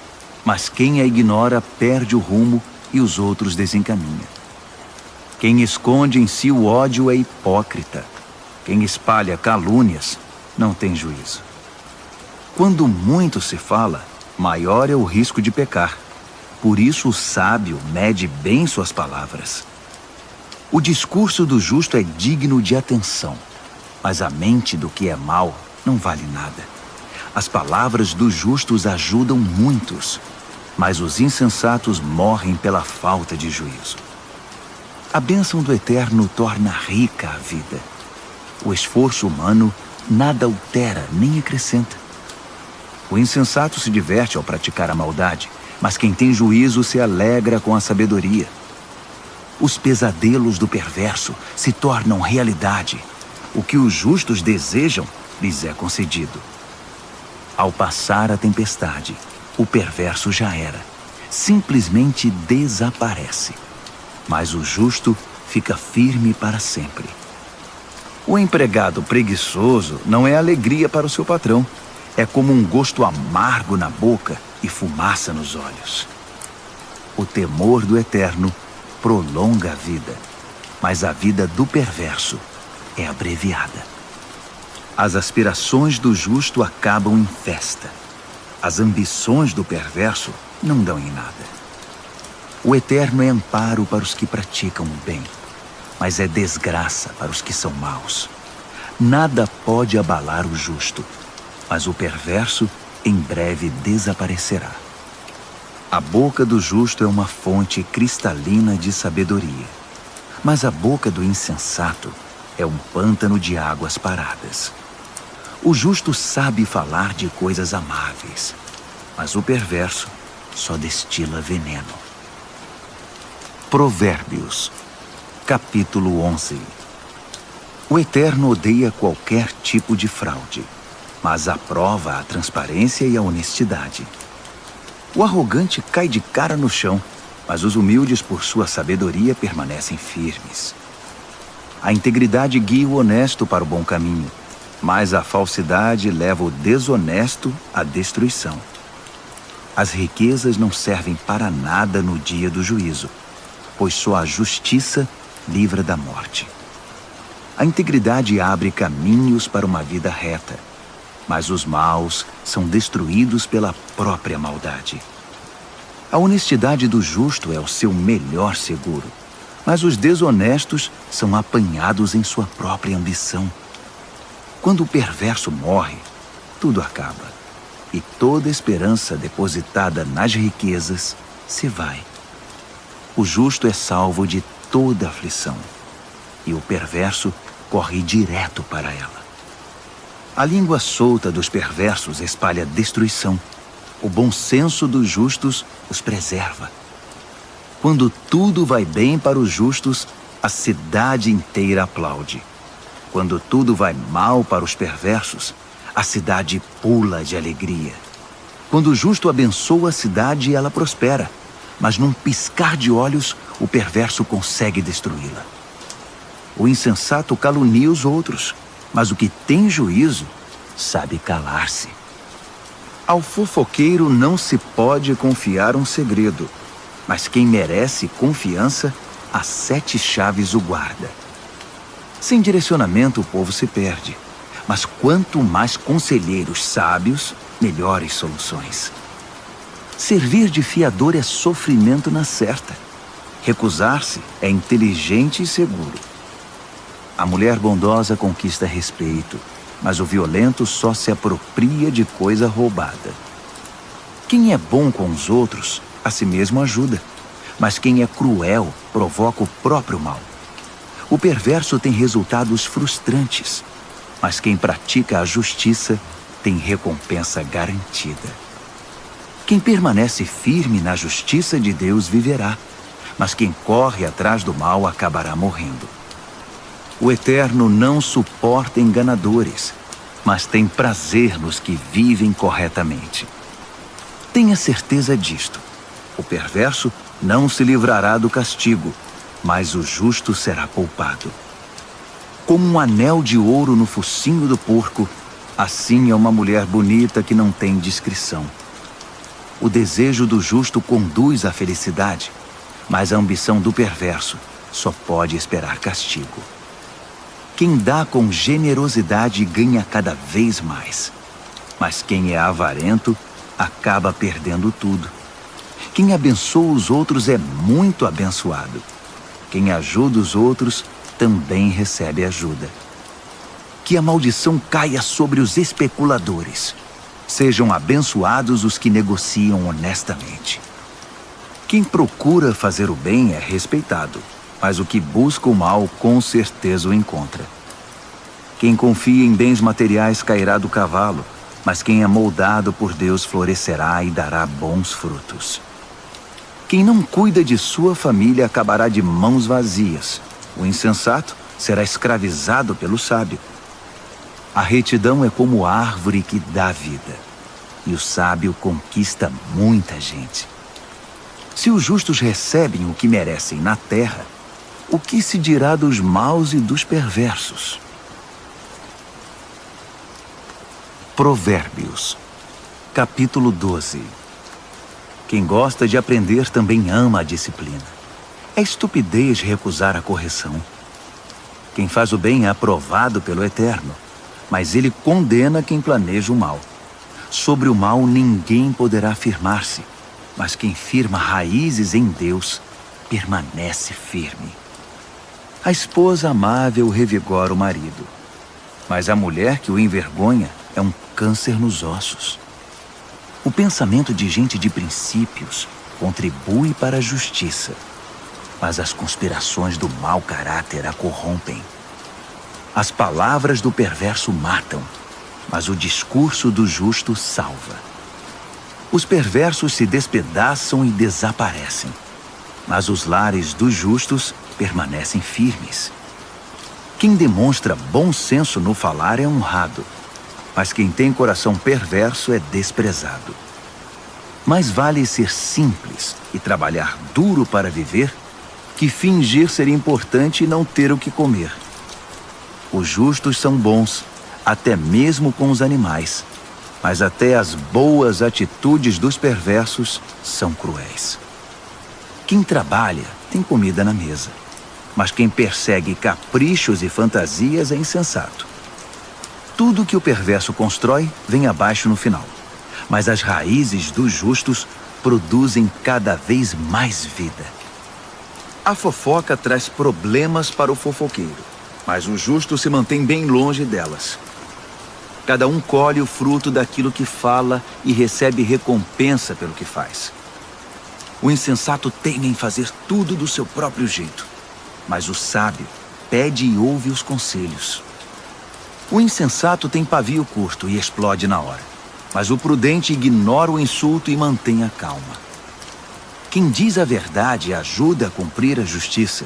mas quem a ignora perde o rumo e os outros desencaminha. Quem esconde em si o ódio é hipócrita. Quem espalha calúnias não tem juízo. Quando muito se fala, maior é o risco de pecar. Por isso o sábio mede bem suas palavras. O discurso do justo é digno de atenção, mas a mente do que é mau não vale nada. As palavras dos justos ajudam muitos, mas os insensatos morrem pela falta de juízo. A bênção do Eterno torna rica a vida. O esforço humano nada altera nem acrescenta. O insensato se diverte ao praticar a maldade, mas quem tem juízo se alegra com a sabedoria. Os pesadelos do perverso se tornam realidade. O que os justos desejam lhes é concedido. Ao passar a tempestade, o perverso já era. Simplesmente desaparece. Mas o justo fica firme para sempre. O empregado preguiçoso não é alegria para o seu patrão. É como um gosto amargo na boca e fumaça nos olhos. O temor do Eterno prolonga a vida, mas a vida do perverso é abreviada. As aspirações do justo acabam em festa. As ambições do perverso não dão em nada. O Eterno é amparo para os que praticam o bem, mas é desgraça para os que são maus. Nada pode abalar o justo, mas o perverso em breve desaparecerá. A boca do justo é uma fonte cristalina de sabedoria, mas a boca do insensato é um pântano de águas paradas. O justo sabe falar de coisas amáveis, mas o perverso só destila veneno. Provérbios, capítulo 11. O Eterno odeia qualquer tipo de fraude, mas aprova a transparência e a honestidade. O arrogante cai de cara no chão, mas os humildes, por sua sabedoria, permanecem firmes. A integridade guia o honesto para o bom caminho, mas a falsidade leva o desonesto à destruição. As riquezas não servem para nada no dia do juízo, pois só a justiça livra da morte. A integridade abre caminhos para uma vida reta, mas os maus são destruídos pela própria maldade. A honestidade do justo é o seu melhor seguro, mas os desonestos são apanhados em sua própria ambição. Quando o perverso morre, tudo acaba, e toda esperança depositada nas riquezas se vai. O justo é salvo de toda aflição, e o perverso corre direto para ela. A língua solta dos perversos espalha destruição. O bom senso dos justos os preserva. Quando tudo vai bem para os justos, a cidade inteira aplaude. Quando tudo vai mal para os perversos, a cidade pula de alegria. Quando o justo abençoa a cidade, ela prospera. Mas num piscar de olhos, o perverso consegue destruí-la. O insensato calunia os outros, mas o que tem juízo sabe calar-se. Ao fofoqueiro não se pode confiar um segredo, mas quem merece confiança, as 7 chaves o guarda. Sem direcionamento o povo se perde, mas quanto mais conselheiros sábios, melhores soluções. Servir de fiador é sofrimento na certa. Recusar-se é inteligente e seguro. A mulher bondosa conquista respeito, mas o violento só se apropria de coisa roubada. Quem é bom com os outros, a si mesmo ajuda, mas quem é cruel provoca o próprio mal. O perverso tem resultados frustrantes, mas quem pratica a justiça tem recompensa garantida. Quem permanece firme na justiça de Deus viverá, mas quem corre atrás do mal acabará morrendo. O Eterno não suporta enganadores, mas tem prazer nos que vivem corretamente. Tenha certeza disto: o perverso não se livrará do castigo, mas o justo será poupado. Como um anel de ouro no focinho do porco, assim é uma mulher bonita que não tem discrição. O desejo do justo conduz à felicidade, mas a ambição do perverso só pode esperar castigo. Quem dá com generosidade ganha cada vez mais, mas quem é avarento acaba perdendo tudo. Quem abençoa os outros é muito abençoado. Quem ajuda os outros também recebe ajuda. Que a maldição caia sobre os especuladores. Sejam abençoados os que negociam honestamente. Quem procura fazer o bem é respeitado, mas o que busca o mal com certeza o encontra. Quem confia em bens materiais cairá do cavalo, mas quem é moldado por Deus florescerá e dará bons frutos. Quem não cuida de sua família acabará de mãos vazias. O insensato será escravizado pelo sábio. A retidão é como a árvore que dá vida, e o sábio conquista muita gente. Se os justos recebem o que merecem na terra, o que se dirá dos maus e dos perversos? Provérbios, capítulo 12. Quem gosta de aprender também ama a disciplina. É estupidez recusar a correção. Quem faz o bem é aprovado pelo Eterno, mas ele condena quem planeja o mal. Sobre o mal ninguém poderá firmar-se, mas quem firma raízes em Deus permanece firme. A esposa amável revigora o marido, mas a mulher que o envergonha é um câncer nos ossos. O pensamento de gente de princípios contribui para a justiça, mas as conspirações do mau caráter a corrompem. As palavras do perverso matam, mas o discurso do justo salva. Os perversos se despedaçam e desaparecem, mas os lares dos justos permanecem firmes. Quem demonstra bom senso no falar é honrado, mas quem tem coração perverso é desprezado. Mais vale ser simples e trabalhar duro para viver que fingir ser importante e não ter o que comer. Os justos são bons, até mesmo com os animais, mas até as boas atitudes dos perversos são cruéis. Quem trabalha tem comida na mesa, mas quem persegue caprichos e fantasias é insensato. Tudo que o perverso constrói vem abaixo no final, mas as raízes dos justos produzem cada vez mais vida. A fofoca traz problemas para o fofoqueiro, mas o justo se mantém bem longe delas. Cada um colhe o fruto daquilo que fala e recebe recompensa pelo que faz. O insensato teima em fazer tudo do seu próprio jeito, mas o sábio pede e ouve os conselhos. O insensato tem pavio curto e explode na hora, mas o prudente ignora o insulto e mantém a calma. Quem diz a verdade ajuda a cumprir a justiça,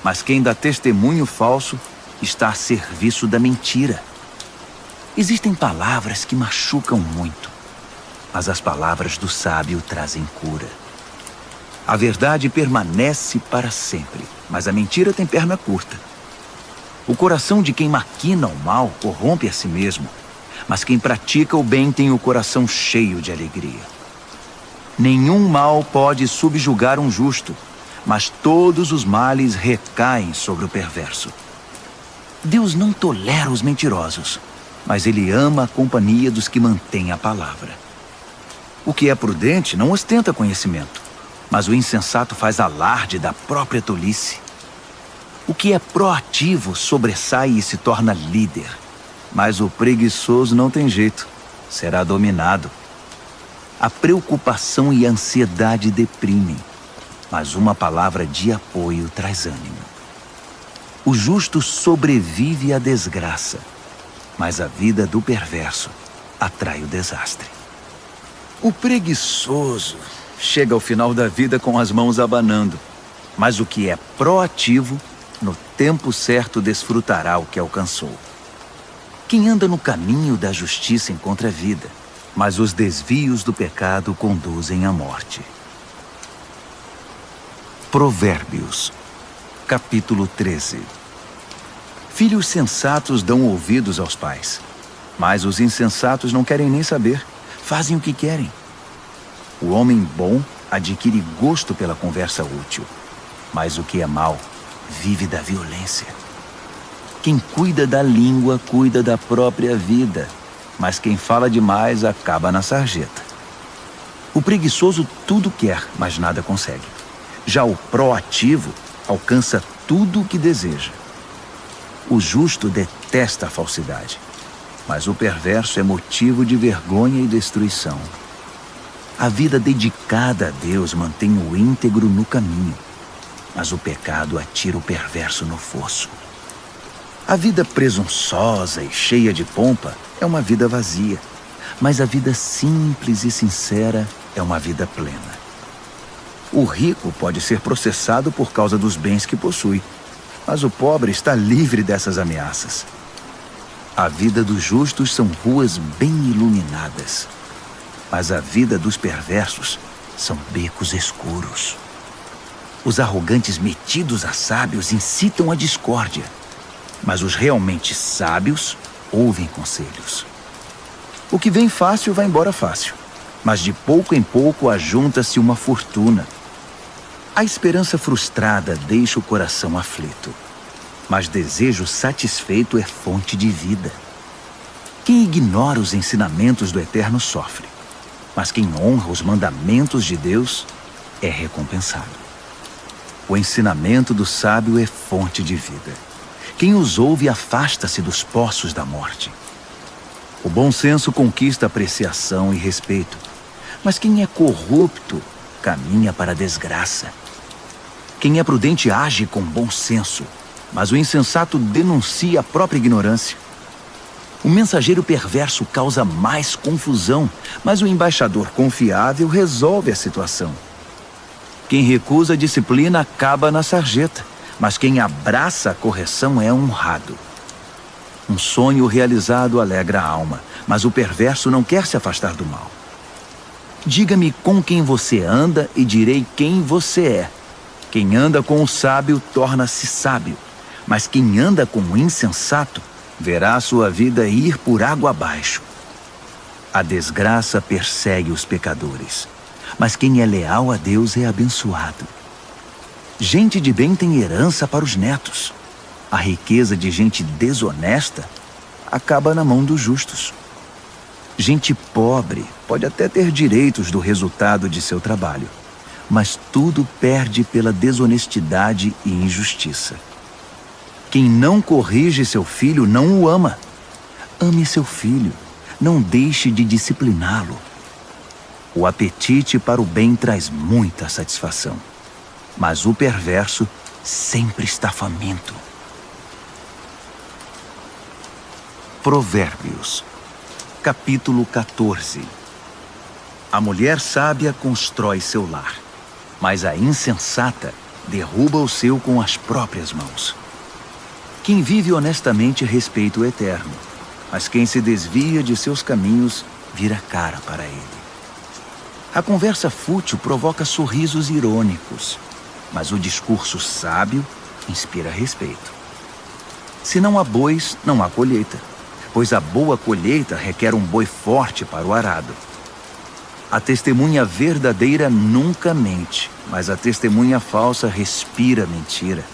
mas quem dá testemunho falso está a serviço da mentira. Existem palavras que machucam muito, mas as palavras do sábio trazem cura. A verdade permanece para sempre, mas a mentira tem perna curta. O coração de quem maquina o mal corrompe a si mesmo, mas quem pratica o bem tem o coração cheio de alegria. Nenhum mal pode subjugar um justo, mas todos os males recaem sobre o perverso. Deus não tolera os mentirosos, mas ele ama a companhia dos que mantêm a palavra. O que é prudente não ostenta conhecimento, mas o insensato faz alarde da própria tolice. O que é proativo sobressai e se torna líder, mas o preguiçoso não tem jeito, será dominado. A preocupação e a ansiedade deprimem, mas uma palavra de apoio traz ânimo. O justo sobrevive à desgraça, mas a vida do perverso atrai o desastre. O preguiçoso chega ao final da vida com as mãos abanando, mas o que é proativo, no tempo certo desfrutará o que alcançou. Quem anda no caminho da justiça encontra vida, mas os desvios do pecado conduzem à morte. Provérbios, capítulo 13. Filhos sensatos dão ouvidos aos pais, mas os insensatos não querem nem saber, fazem o que querem. O homem bom adquire gosto pela conversa útil, mas o que é mau vive da violência. Quem cuida da língua cuida da própria vida, mas quem fala demais acaba na sarjeta. O preguiçoso tudo quer, mas nada consegue. Já o proativo alcança tudo o que deseja. O justo detesta a falsidade, mas o perverso é motivo de vergonha e destruição. A vida dedicada a Deus mantém o íntegro no caminho, mas o pecado atira o perverso no fosso. A vida presunçosa e cheia de pompa é uma vida vazia, mas a vida simples e sincera é uma vida plena. O rico pode ser processado por causa dos bens que possui, mas o pobre está livre dessas ameaças. A vida dos justos são ruas bem iluminadas, mas a vida dos perversos são becos escuros. Os arrogantes metidos a sábios incitam a discórdia, mas os realmente sábios ouvem conselhos. O que vem fácil vai embora fácil, mas de pouco em pouco ajunta-se uma fortuna. A esperança frustrada deixa o coração aflito, mas desejo satisfeito é fonte de vida. Quem ignora os ensinamentos do Eterno sofre, mas quem honra os mandamentos de Deus é recompensado. O ensinamento do sábio é fonte de vida. Quem os ouve afasta-se dos poços da morte. O bom senso conquista apreciação e respeito, mas quem é corrupto caminha para a desgraça. Quem é prudente age com bom senso, mas o insensato denuncia a própria ignorância. O mensageiro perverso causa mais confusão, mas o embaixador confiável resolve a situação. Quem recusa a disciplina acaba na sarjeta, mas quem abraça a correção é honrado. Um sonho realizado alegra a alma, mas o perverso não quer se afastar do mal. Diga-me com quem você anda e direi quem você é. Quem anda com o sábio torna-se sábio, mas quem anda com o insensato verá sua vida ir por água abaixo. A desgraça persegue os pecadores, mas quem é leal a Deus é abençoado. Gente de bem tem herança para os netos. A riqueza de gente desonesta acaba na mão dos justos. Gente pobre pode até ter direitos do resultado de seu trabalho, mas tudo perde pela desonestidade e injustiça. Quem não corrige seu filho não o ama. Ame seu filho, não deixe de discipliná-lo. O apetite para o bem traz muita satisfação, mas o perverso sempre está faminto. Provérbios, capítulo 14. A mulher sábia constrói seu lar, mas a insensata derruba o seu com as próprias mãos. Quem vive honestamente respeita o Eterno, mas quem se desvia de seus caminhos vira cara para ele. A conversa fútil provoca sorrisos irônicos, mas o discurso sábio inspira respeito. Se não há bois, não há colheita, pois a boa colheita requer um boi forte para o arado. A testemunha verdadeira nunca mente, mas a testemunha falsa respira mentira.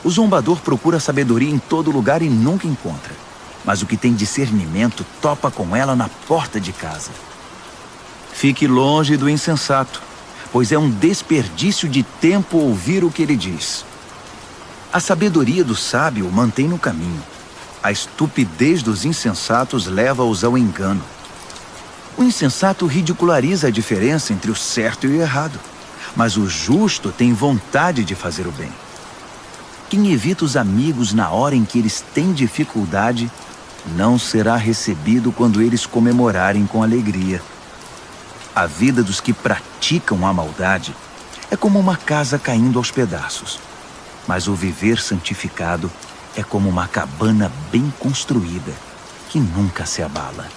O zombador procura sabedoria em todo lugar e nunca encontra, mas o que tem discernimento topa com ela na porta de casa. Fique longe do insensato, pois é um desperdício de tempo ouvir o que ele diz. A sabedoria do sábio o mantém no caminho. A estupidez dos insensatos leva-os ao engano. O insensato ridiculariza a diferença entre o certo e o errado, mas o justo tem vontade de fazer o bem. Quem evita os amigos na hora em que eles têm dificuldade, não será recebido quando eles comemorarem com alegria. A vida dos que praticam a maldade é como uma casa caindo aos pedaços, mas o viver santificado é como uma cabana bem construída, que nunca se abala.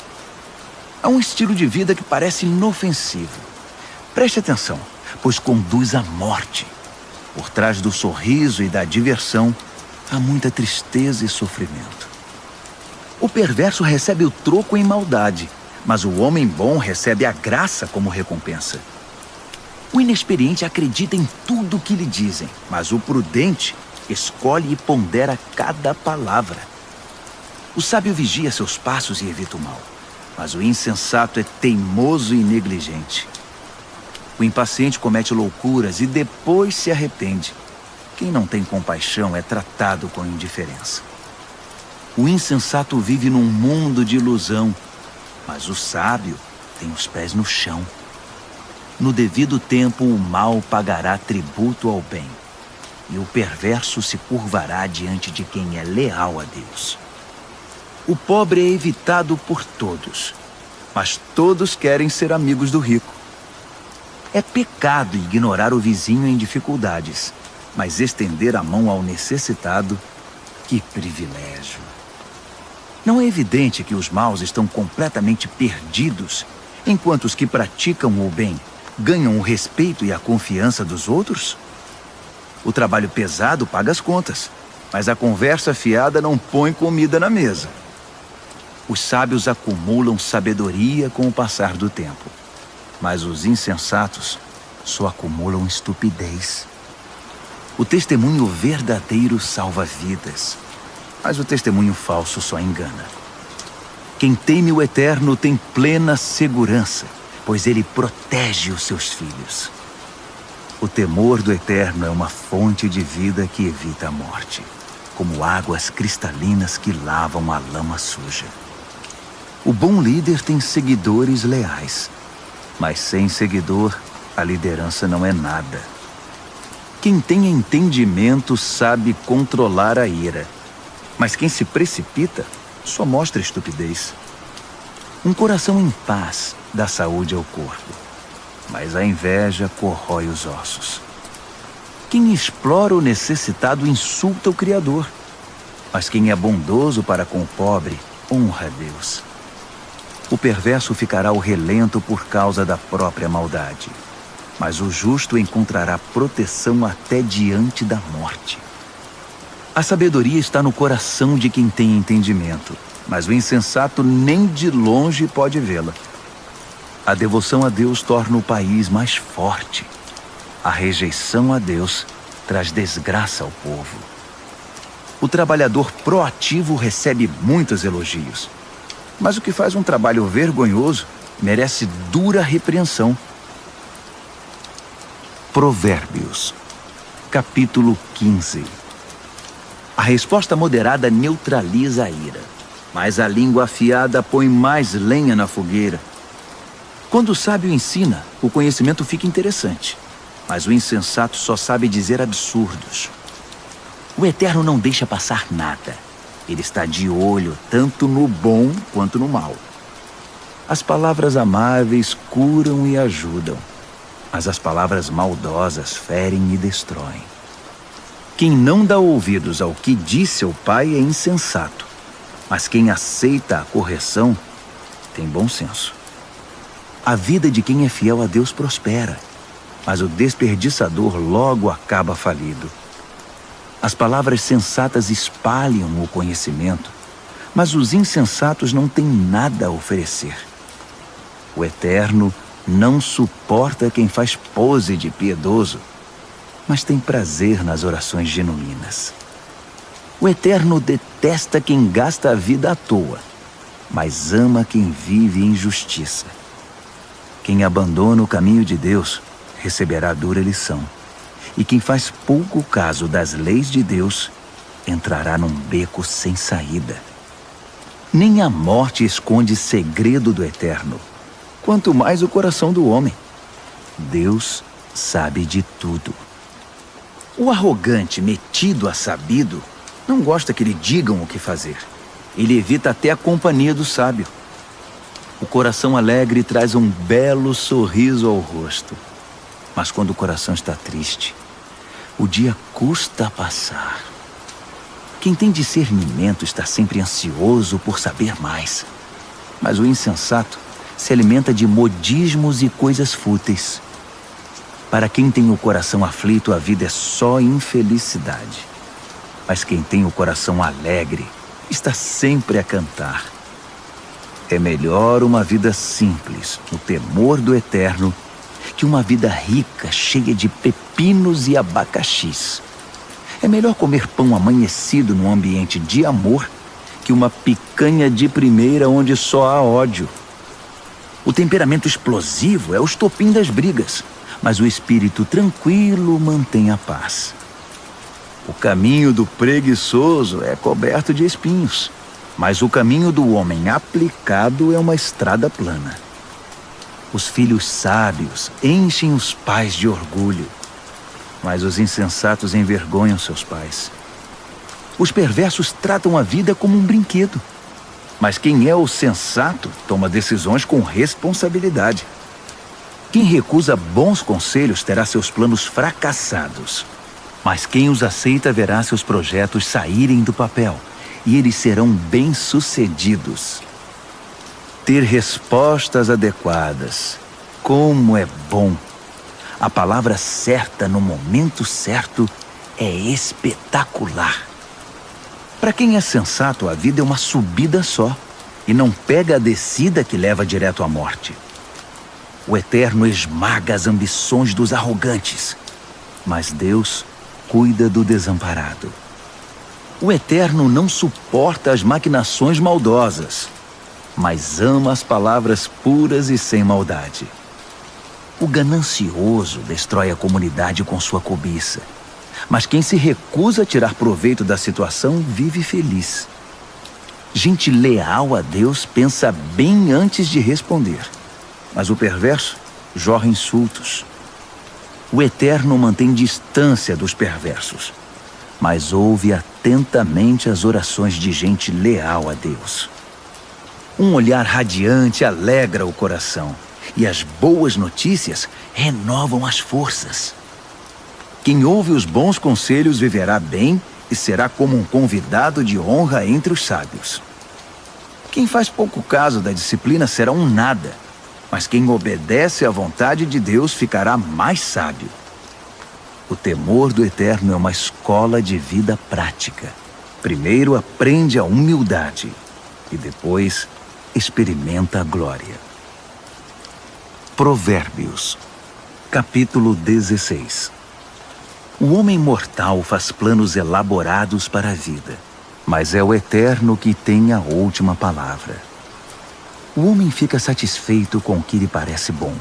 Há um estilo de vida que parece inofensivo. Preste atenção, pois conduz à morte. Por trás do sorriso e da diversão, há muita tristeza e sofrimento. O perverso recebe o troco em maldade, mas o homem bom recebe a graça como recompensa. O inexperiente acredita em tudo o que lhe dizem, mas o prudente escolhe e pondera cada palavra. O sábio vigia seus passos e evita o mal, mas o insensato é teimoso e negligente. O impaciente comete loucuras e depois se arrepende. Quem não tem compaixão é tratado com indiferença. O insensato vive num mundo de ilusão, mas o sábio tem os pés no chão. No devido tempo, o mal pagará tributo ao bem, e o perverso se curvará diante de quem é leal a Deus. O pobre é evitado por todos, mas todos querem ser amigos do rico. É pecado ignorar o vizinho em dificuldades, mas estender a mão ao necessitado, que privilégio! Não é evidente que os maus estão completamente perdidos, enquanto os que praticam o bem ganham o respeito e a confiança dos outros? O trabalho pesado paga as contas, mas a conversa fiada não põe comida na mesa. Os sábios acumulam sabedoria com o passar do tempo, mas os insensatos só acumulam estupidez. O testemunho verdadeiro salva vidas, mas o testemunho falso só engana. Quem teme o Eterno tem plena segurança, pois ele protege os seus filhos. O temor do Eterno é uma fonte de vida que evita a morte, como águas cristalinas que lavam a lama suja. O bom líder tem seguidores leais, mas sem seguidor, a liderança não é nada. Quem tem entendimento sabe controlar a ira, mas quem se precipita só mostra estupidez. Um coração em paz dá saúde ao corpo, mas a inveja corrói os ossos. Quem explora o necessitado insulta o Criador, mas quem é bondoso para com o pobre honra a Deus. O perverso ficará ao relento por causa da própria maldade, mas o justo encontrará proteção até diante da morte. A sabedoria está no coração de quem tem entendimento, mas o insensato nem de longe pode vê-la. A devoção a Deus torna o país mais forte. A rejeição a Deus traz desgraça ao povo. O trabalhador proativo recebe muitos elogios, mas o que faz um trabalho vergonhoso merece dura repreensão. Provérbios, capítulo 15. A resposta moderada neutraliza a ira, mas a língua afiada põe mais lenha na fogueira. Quando o sábio ensina, o conhecimento fica interessante, mas o insensato só sabe dizer absurdos. O Eterno não deixa passar nada. Ele está de olho tanto no bom quanto no mal. As palavras amáveis curam e ajudam, mas as palavras maldosas ferem e destroem. Quem não dá ouvidos ao que diz seu pai é insensato, mas quem aceita a correção tem bom senso. A vida de quem é fiel a Deus prospera, mas o desperdiçador logo acaba falido. As palavras sensatas espalham o conhecimento, mas os insensatos não têm nada a oferecer. O Eterno não suporta quem faz pose de piedoso, mas tem prazer nas orações genuínas. O Eterno detesta quem gasta a vida à toa, mas ama quem vive em justiça. Quem abandona o caminho de Deus receberá dura lição, e quem faz pouco caso das leis de Deus entrará num beco sem saída. Nem a morte esconde segredo do Eterno, quanto mais o coração do homem. Deus sabe de tudo. O arrogante, metido a sabido, não gosta que lhe digam o que fazer. Ele evita até a companhia do sábio. O coração alegre traz um belo sorriso ao rosto. Mas quando o coração está triste, o dia custa a passar. Quem tem discernimento está sempre ansioso por saber mais. Mas o insensato se alimenta de modismos e coisas fúteis. Para quem tem o coração aflito, a vida é só infelicidade. Mas quem tem o coração alegre está sempre a cantar. É melhor uma vida simples, no temor do Eterno, que uma vida rica, cheia de pepinos e abacaxis. É melhor comer pão amanhecido num ambiente de amor que uma picanha de primeira onde só há ódio. O temperamento explosivo é o estopim das brigas, mas o espírito tranquilo mantém a paz. O caminho do preguiçoso é coberto de espinhos, mas o caminho do homem aplicado é uma estrada plana. Os filhos sábios enchem os pais de orgulho, mas os insensatos envergonham seus pais. Os perversos tratam a vida como um brinquedo, mas quem é o sensato toma decisões com responsabilidade. Quem recusa bons conselhos terá seus planos fracassados, mas quem os aceita verá seus projetos saírem do papel e eles serão bem-sucedidos. Ter respostas adequadas. Como é bom! A palavra certa no momento certo é espetacular. Para quem é sensato, a vida é uma subida só e não pega a descida que leva direto à morte. O Eterno esmaga as ambições dos arrogantes, mas Deus cuida do desamparado. O Eterno não suporta as maquinações maldosas, mas ama as palavras puras e sem maldade. O ganancioso destrói a comunidade com sua cobiça, mas quem se recusa a tirar proveito da situação vive feliz. Gente leal a Deus pensa bem antes de responder, mas o perverso jorra insultos. O Eterno mantém distância dos perversos, mas ouve atentamente as orações de gente leal a Deus. Um olhar radiante alegra o coração, e as boas notícias renovam as forças. Quem ouve os bons conselhos viverá bem e será como um convidado de honra entre os sábios. Quem faz pouco caso da disciplina será um nada, mas quem obedece à vontade de Deus ficará mais sábio. O temor do Eterno é uma escola de vida prática. Primeiro aprende a humildade e depois experimenta a glória. Provérbios, capítulo 16. O homem mortal faz planos elaborados para a vida, mas é o Eterno que tem a última palavra. O homem fica satisfeito com o que lhe parece bom,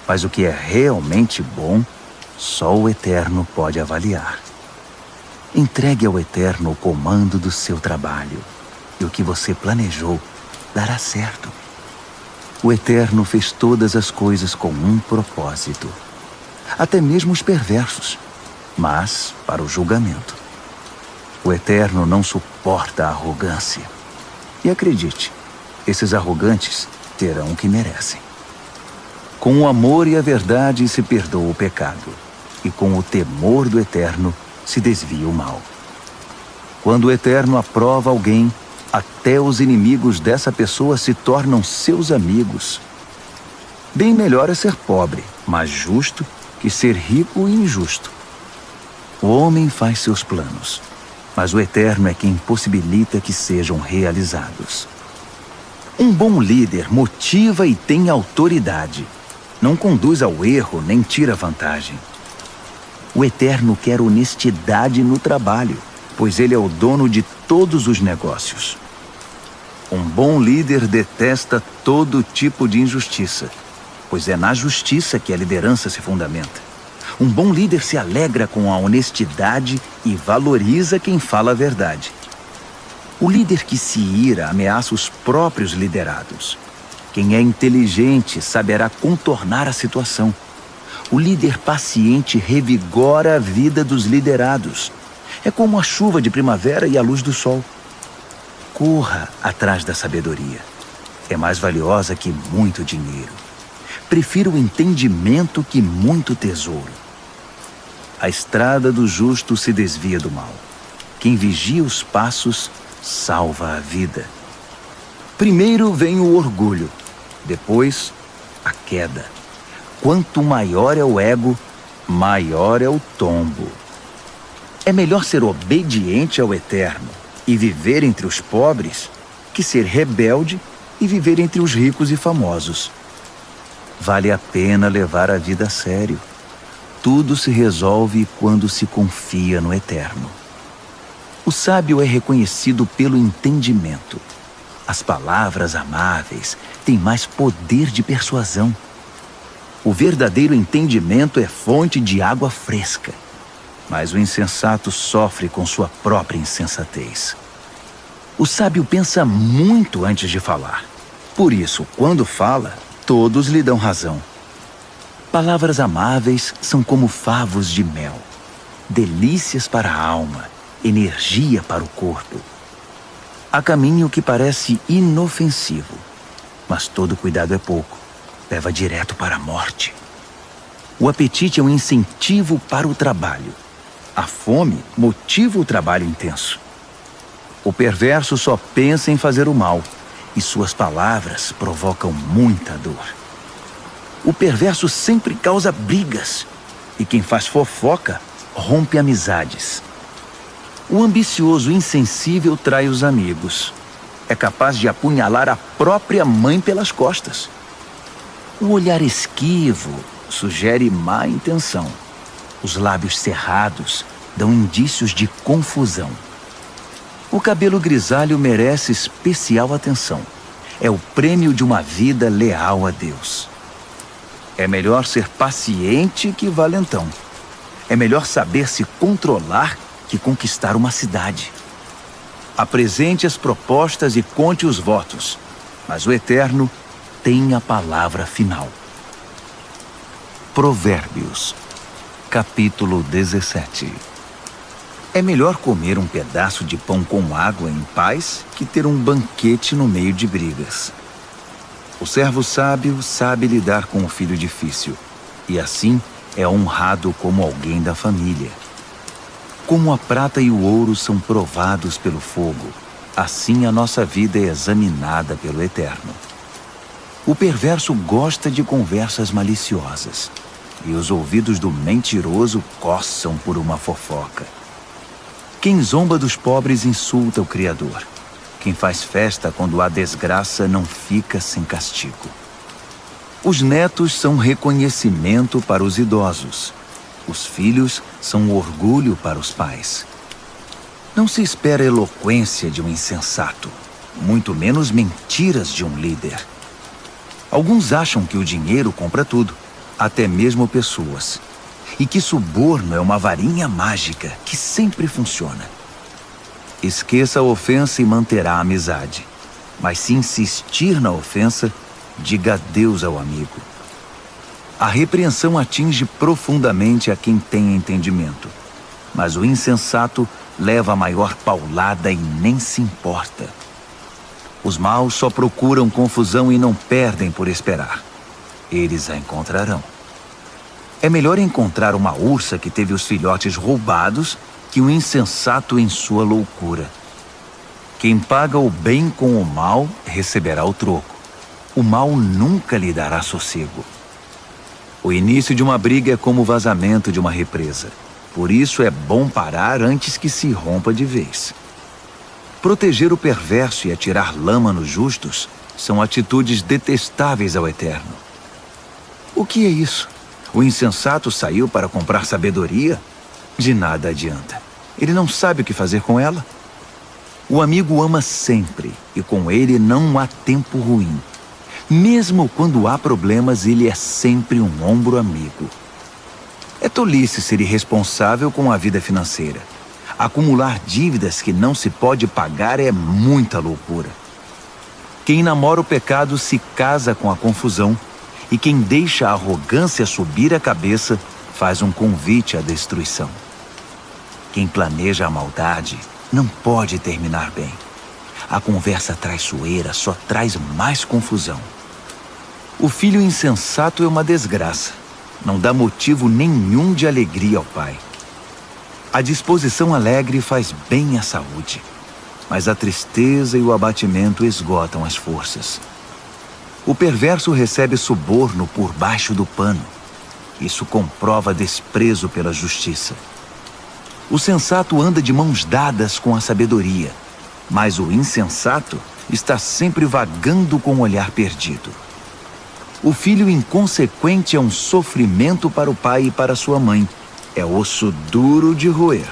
mas o que é realmente bom, só o Eterno pode avaliar. Entregue ao Eterno o comando do seu trabalho, e o que você planejou dará certo. O Eterno fez todas as coisas com um propósito, até mesmo os perversos, mas para o julgamento. O Eterno não suporta a arrogância. E acredite, esses arrogantes terão o que merecem. Com o amor e a verdade se perdoa o pecado, e com o temor do Eterno se desvia o mal. Quando o Eterno aprova alguém, até os inimigos dessa pessoa se tornam seus amigos. Bem melhor é ser pobre, mas justo, que ser rico e injusto. O homem faz seus planos, mas o Eterno é quem possibilita que sejam realizados. Um bom líder motiva e tem autoridade. Não conduz ao erro nem tira vantagem. O Eterno quer honestidade no trabalho, pois ele é o dono de todos os negócios. Um bom líder detesta todo tipo de injustiça, pois é na justiça que a liderança se fundamenta. Um bom líder se alegra com a honestidade e valoriza quem fala a verdade. O líder que se ira ameaça os próprios liderados. Quem é inteligente saberá contornar a situação. O líder paciente revigora a vida dos liderados. É como a chuva de primavera e a luz do sol. Corra atrás da sabedoria. É mais valiosa que muito dinheiro. Prefiro o entendimento que muito tesouro. A estrada do justo se desvia do mal. Quem vigia os passos salva a vida. Primeiro vem o orgulho, depois a queda. Quanto maior é o ego, maior é o tombo. É melhor ser obediente ao Eterno e viver entre os pobres que ser rebelde e viver entre os ricos e famosos. Vale a pena levar a vida a sério. Tudo se resolve quando se confia no Eterno. O sábio é reconhecido pelo entendimento. As palavras amáveis têm mais poder de persuasão. O verdadeiro entendimento é fonte de água fresca, mas o insensato sofre com sua própria insensatez. O sábio pensa muito antes de falar. Por isso, quando fala, todos lhe dão razão. Palavras amáveis são como favos de mel, delícias para a alma, energia para o corpo. Há caminho que parece inofensivo, mas todo cuidado é pouco, leva direto para a morte. O apetite é um incentivo para o trabalho. A fome motiva o trabalho intenso. O perverso só pensa em fazer o mal, e suas palavras provocam muita dor. O perverso sempre causa brigas, e quem faz fofoca rompe amizades. O ambicioso insensível trai os amigos. É capaz de apunhalar a própria mãe pelas costas. O olhar esquivo sugere má intenção. Os lábios cerrados dão indícios de confusão. O cabelo grisalho merece especial atenção. É o prêmio de uma vida leal a Deus. É melhor ser paciente que valentão. É melhor saber se controlar que conquistar uma cidade. Apresente as propostas e conte os votos, mas o Eterno tem a palavra final. Provérbios, capítulo 17. É melhor comer um pedaço de pão com água em paz que ter um banquete no meio de brigas. O servo sábio sabe lidar com o filho difícil, e assim é honrado como alguém da família. Como a prata e o ouro são provados pelo fogo, assim a nossa vida é examinada pelo Eterno. O perverso gosta de conversas maliciosas, e os ouvidos do mentiroso coçam por uma fofoca. Quem zomba dos pobres insulta o Criador. Quem faz festa quando há desgraça não fica sem castigo. Os netos são reconhecimento para os idosos. Os filhos são orgulho para os pais. Não se espera eloquência de um insensato, muito menos mentiras de um líder. Alguns acham que o dinheiro compra tudo, até mesmo pessoas, e que suborno é uma varinha mágica que sempre funciona. Esqueça a ofensa e manterá a amizade, mas se insistir na ofensa, diga adeus ao amigo. A repreensão atinge profundamente a quem tem entendimento, mas o insensato leva a maior paulada e nem se importa. Os maus só procuram confusão e não perdem por esperar. Eles a encontrarão. É melhor encontrar uma ursa que teve os filhotes roubados que um insensato em sua loucura. Quem paga o bem com o mal receberá o troco. O mal nunca lhe dará sossego. O início de uma briga é como o vazamento de uma represa. Por isso é bom parar antes que se rompa de vez. Proteger o perverso e atirar lama nos justos são atitudes detestáveis ao Eterno. O que é isso? O insensato saiu para comprar sabedoria? De nada adianta. Ele não sabe o que fazer com ela. O amigo ama sempre, e com ele não há tempo ruim. Mesmo quando há problemas, ele é sempre um ombro amigo. É tolice ser irresponsável com a vida financeira. Acumular dívidas que não se pode pagar é muita loucura. Quem namora o pecado se casa com a confusão, e quem deixa a arrogância subir a cabeça faz um convite à destruição. Quem planeja a maldade não pode terminar bem. A conversa traiçoeira só traz mais confusão. O filho insensato é uma desgraça. Não dá motivo nenhum de alegria ao pai. A disposição alegre faz bem à saúde, mas a tristeza e o abatimento esgotam as forças. O perverso recebe suborno por baixo do pano. Isso comprova desprezo pela justiça. O sensato anda de mãos dadas com a sabedoria, mas o insensato está sempre vagando com o olhar perdido. O filho inconsequente é um sofrimento para o pai e para sua mãe. É osso duro de roer.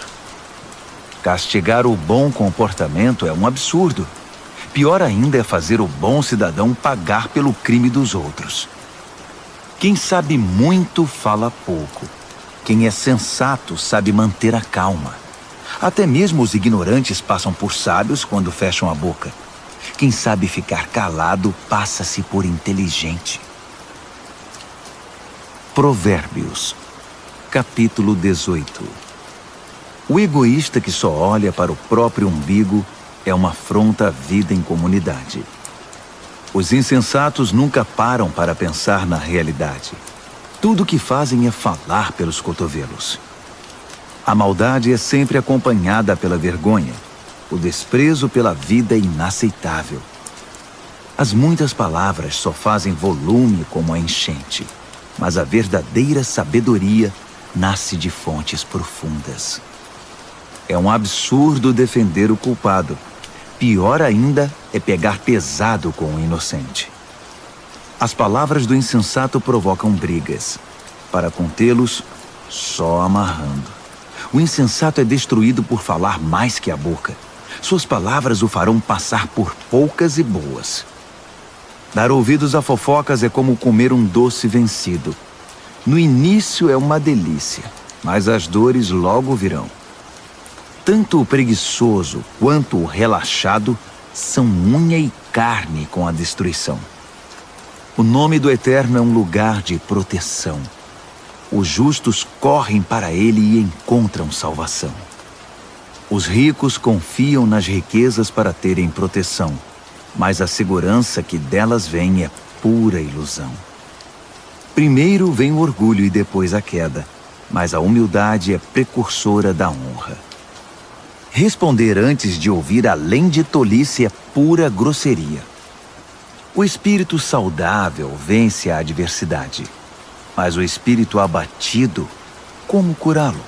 Castigar o bom comportamento é um absurdo. Pior ainda é fazer o bom cidadão pagar pelo crime dos outros. Quem sabe muito fala pouco. Quem é sensato sabe manter a calma. Até mesmo os ignorantes passam por sábios quando fecham a boca. Quem sabe ficar calado passa-se por inteligente. Provérbios, capítulo 18. O egoísta que só olha para o próprio umbigo é uma afronta à vida em comunidade. Os insensatos nunca param para pensar na realidade. Tudo o que fazem é falar pelos cotovelos. A maldade é sempre acompanhada pela vergonha. O desprezo pela vida é inaceitável. As muitas palavras só fazem volume como a enchente, mas a verdadeira sabedoria nasce de fontes profundas. É um absurdo defender o culpado. Pior ainda é pegar pesado com o inocente. As palavras do insensato provocam brigas. Para contê-los, só amarrando. O insensato é destruído por falar mais que a boca. Suas palavras o farão passar por poucas e boas. Dar ouvidos a fofocas é como comer um doce vencido. No início é uma delícia, mas as dores logo virão. Tanto o preguiçoso quanto o relaxado são unha e carne com a destruição. O nome do Eterno é um lugar de proteção. Os justos correm para ele e encontram salvação. Os ricos confiam nas riquezas para terem proteção, mas a segurança que delas vem é pura ilusão. Primeiro vem o orgulho e depois a queda, mas a humildade é precursora da honra. Responder antes de ouvir além de tolice é pura grosseria. O espírito saudável vence a adversidade, mas o espírito abatido, como curá-lo?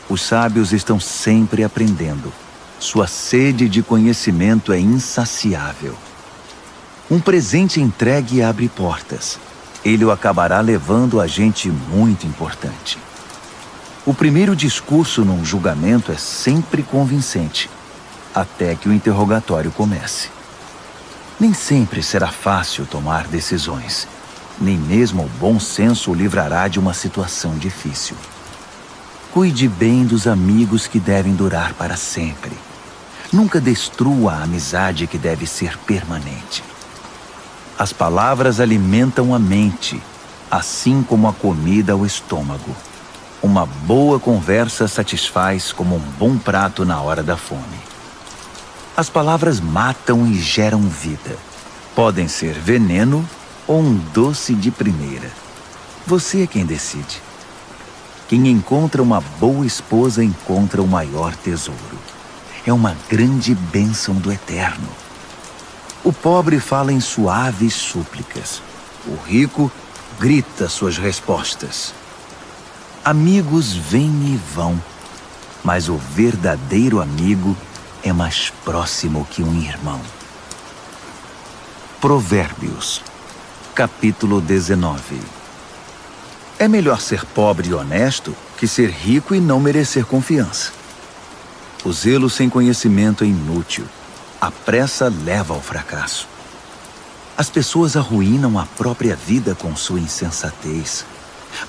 Os sábios estão sempre aprendendo. Sua sede de conhecimento é insaciável. Um presente entregue abre portas. Ele o acabará levando a gente muito importante. O primeiro discurso num julgamento é sempre convincente, até que o interrogatório comece. Nem sempre será fácil tomar decisões. Nem mesmo o bom senso o livrará de uma situação difícil. Cuide bem dos amigos que devem durar para sempre. Nunca destrua a amizade que deve ser permanente. As palavras alimentam a mente, assim como a comida o estômago. Uma boa conversa satisfaz como um bom prato na hora da fome. As palavras matam e geram vida. Podem ser veneno ou um doce de primeira. Você é quem decide. Quem encontra uma boa esposa encontra o maior tesouro. É uma grande bênção do Eterno. O pobre fala em suaves súplicas. O rico grita suas respostas. Amigos vêm e vão, mas o verdadeiro amigo é mais próximo que um irmão. Provérbios, capítulo 19. É melhor ser pobre e honesto que ser rico e não merecer confiança. O zelo sem conhecimento é inútil. A pressa leva ao fracasso. As pessoas arruinam a própria vida com sua insensatez,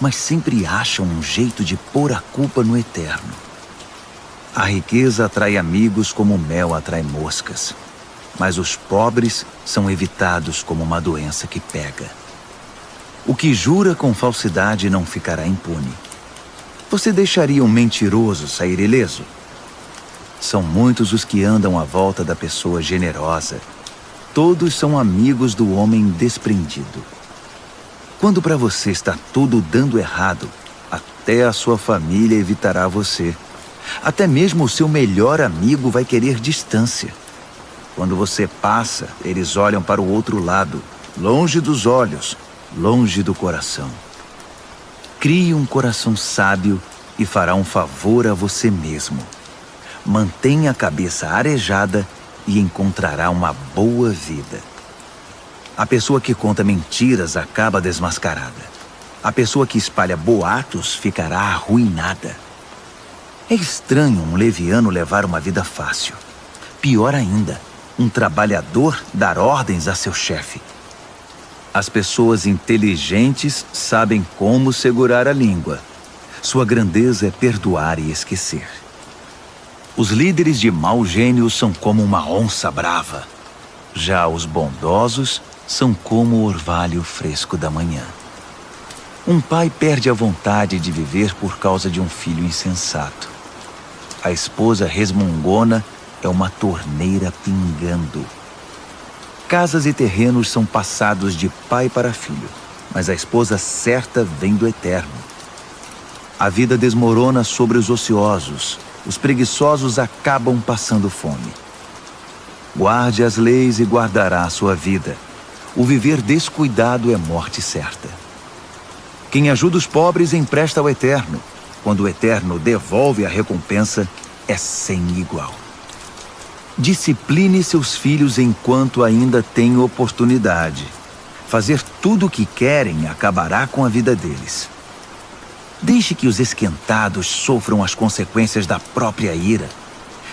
mas sempre acham um jeito de pôr a culpa no Eterno. A riqueza atrai amigos como o mel atrai moscas, mas os pobres são evitados como uma doença que pega. O que jura com falsidade não ficará impune. Você deixaria um mentiroso sair ileso? São muitos os que andam à volta da pessoa generosa. Todos são amigos do homem desprendido. Quando para você está tudo dando errado, até a sua família evitará você. Até mesmo o seu melhor amigo vai querer distância. Quando você passa, eles olham para o outro lado, longe dos olhos, longe do coração. Crie um coração sábio e fará um favor a você mesmo. Mantenha a cabeça arejada e encontrará uma boa vida. A pessoa que conta mentiras acaba desmascarada. A pessoa que espalha boatos ficará arruinada. É estranho um leviano levar uma vida fácil. Pior ainda, um trabalhador dar ordens a seu chefe. As pessoas inteligentes sabem como segurar a língua. Sua grandeza é perdoar e esquecer. Os líderes de mau gênio são como uma onça brava. Já os bondosos são como o orvalho fresco da manhã. Um pai perde a vontade de viver por causa de um filho insensato. A esposa resmungona é uma torneira pingando. Casas e terrenos são passados de pai para filho, mas a esposa certa vem do Eterno. A vida desmorona sobre os ociosos. Os preguiçosos acabam passando fome. Guarde as leis e guardará a sua vida. O viver descuidado é morte certa. Quem ajuda os pobres empresta ao Eterno. Quando o Eterno devolve a recompensa, é sem igual. Discipline seus filhos enquanto ainda tem oportunidade. Fazer tudo o que querem acabará com a vida deles. Deixe que os esquentados sofram as consequências da própria ira.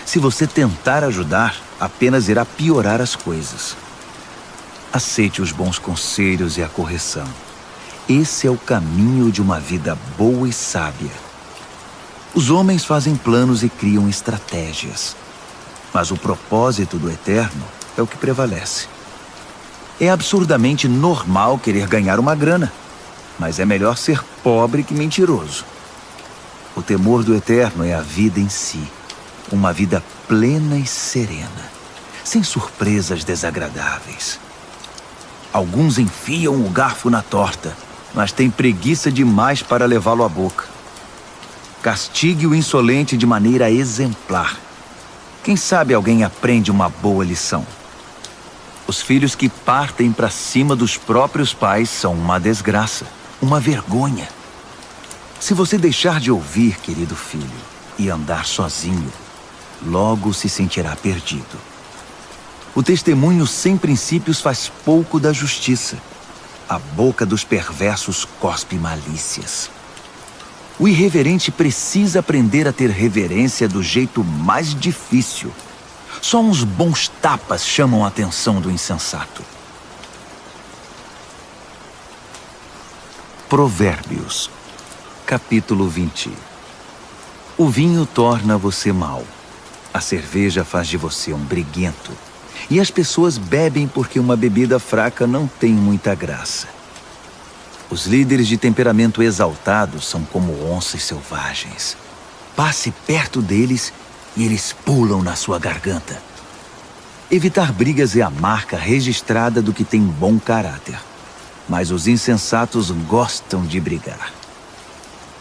Se você tentar ajudar, apenas irá piorar as coisas. Aceite os bons conselhos e a correção. Esse é o caminho de uma vida boa e sábia. Os homens fazem planos e criam estratégias. Mas o propósito do Eterno é o que prevalece. É absurdamente normal querer ganhar uma grana, mas é melhor ser pobre que mentiroso. O temor do Eterno é a vida em si, uma vida plena e serena, sem surpresas desagradáveis. Alguns enfiam o garfo na torta, mas têm preguiça demais para levá-lo à boca. Castigue o insolente de maneira exemplar. Quem sabe alguém aprende uma boa lição. Os filhos que partem para cima dos próprios pais são uma desgraça, uma vergonha. Se você deixar de ouvir, querido filho, e andar sozinho, logo se sentirá perdido. O testemunho sem princípios faz pouco da justiça. A boca dos perversos cospe malícias. O irreverente precisa aprender a ter reverência do jeito mais difícil. Só uns bons tapas chamam a atenção do insensato. Provérbios, capítulo 20. O vinho torna você mau. A cerveja faz de você um briguento. E as pessoas bebem porque uma bebida fraca não tem muita graça. Os líderes de temperamento exaltado são como onças selvagens. Passe perto deles e eles pulam na sua garganta. Evitar brigas é a marca registrada do que tem bom caráter. Mas os insensatos gostam de brigar.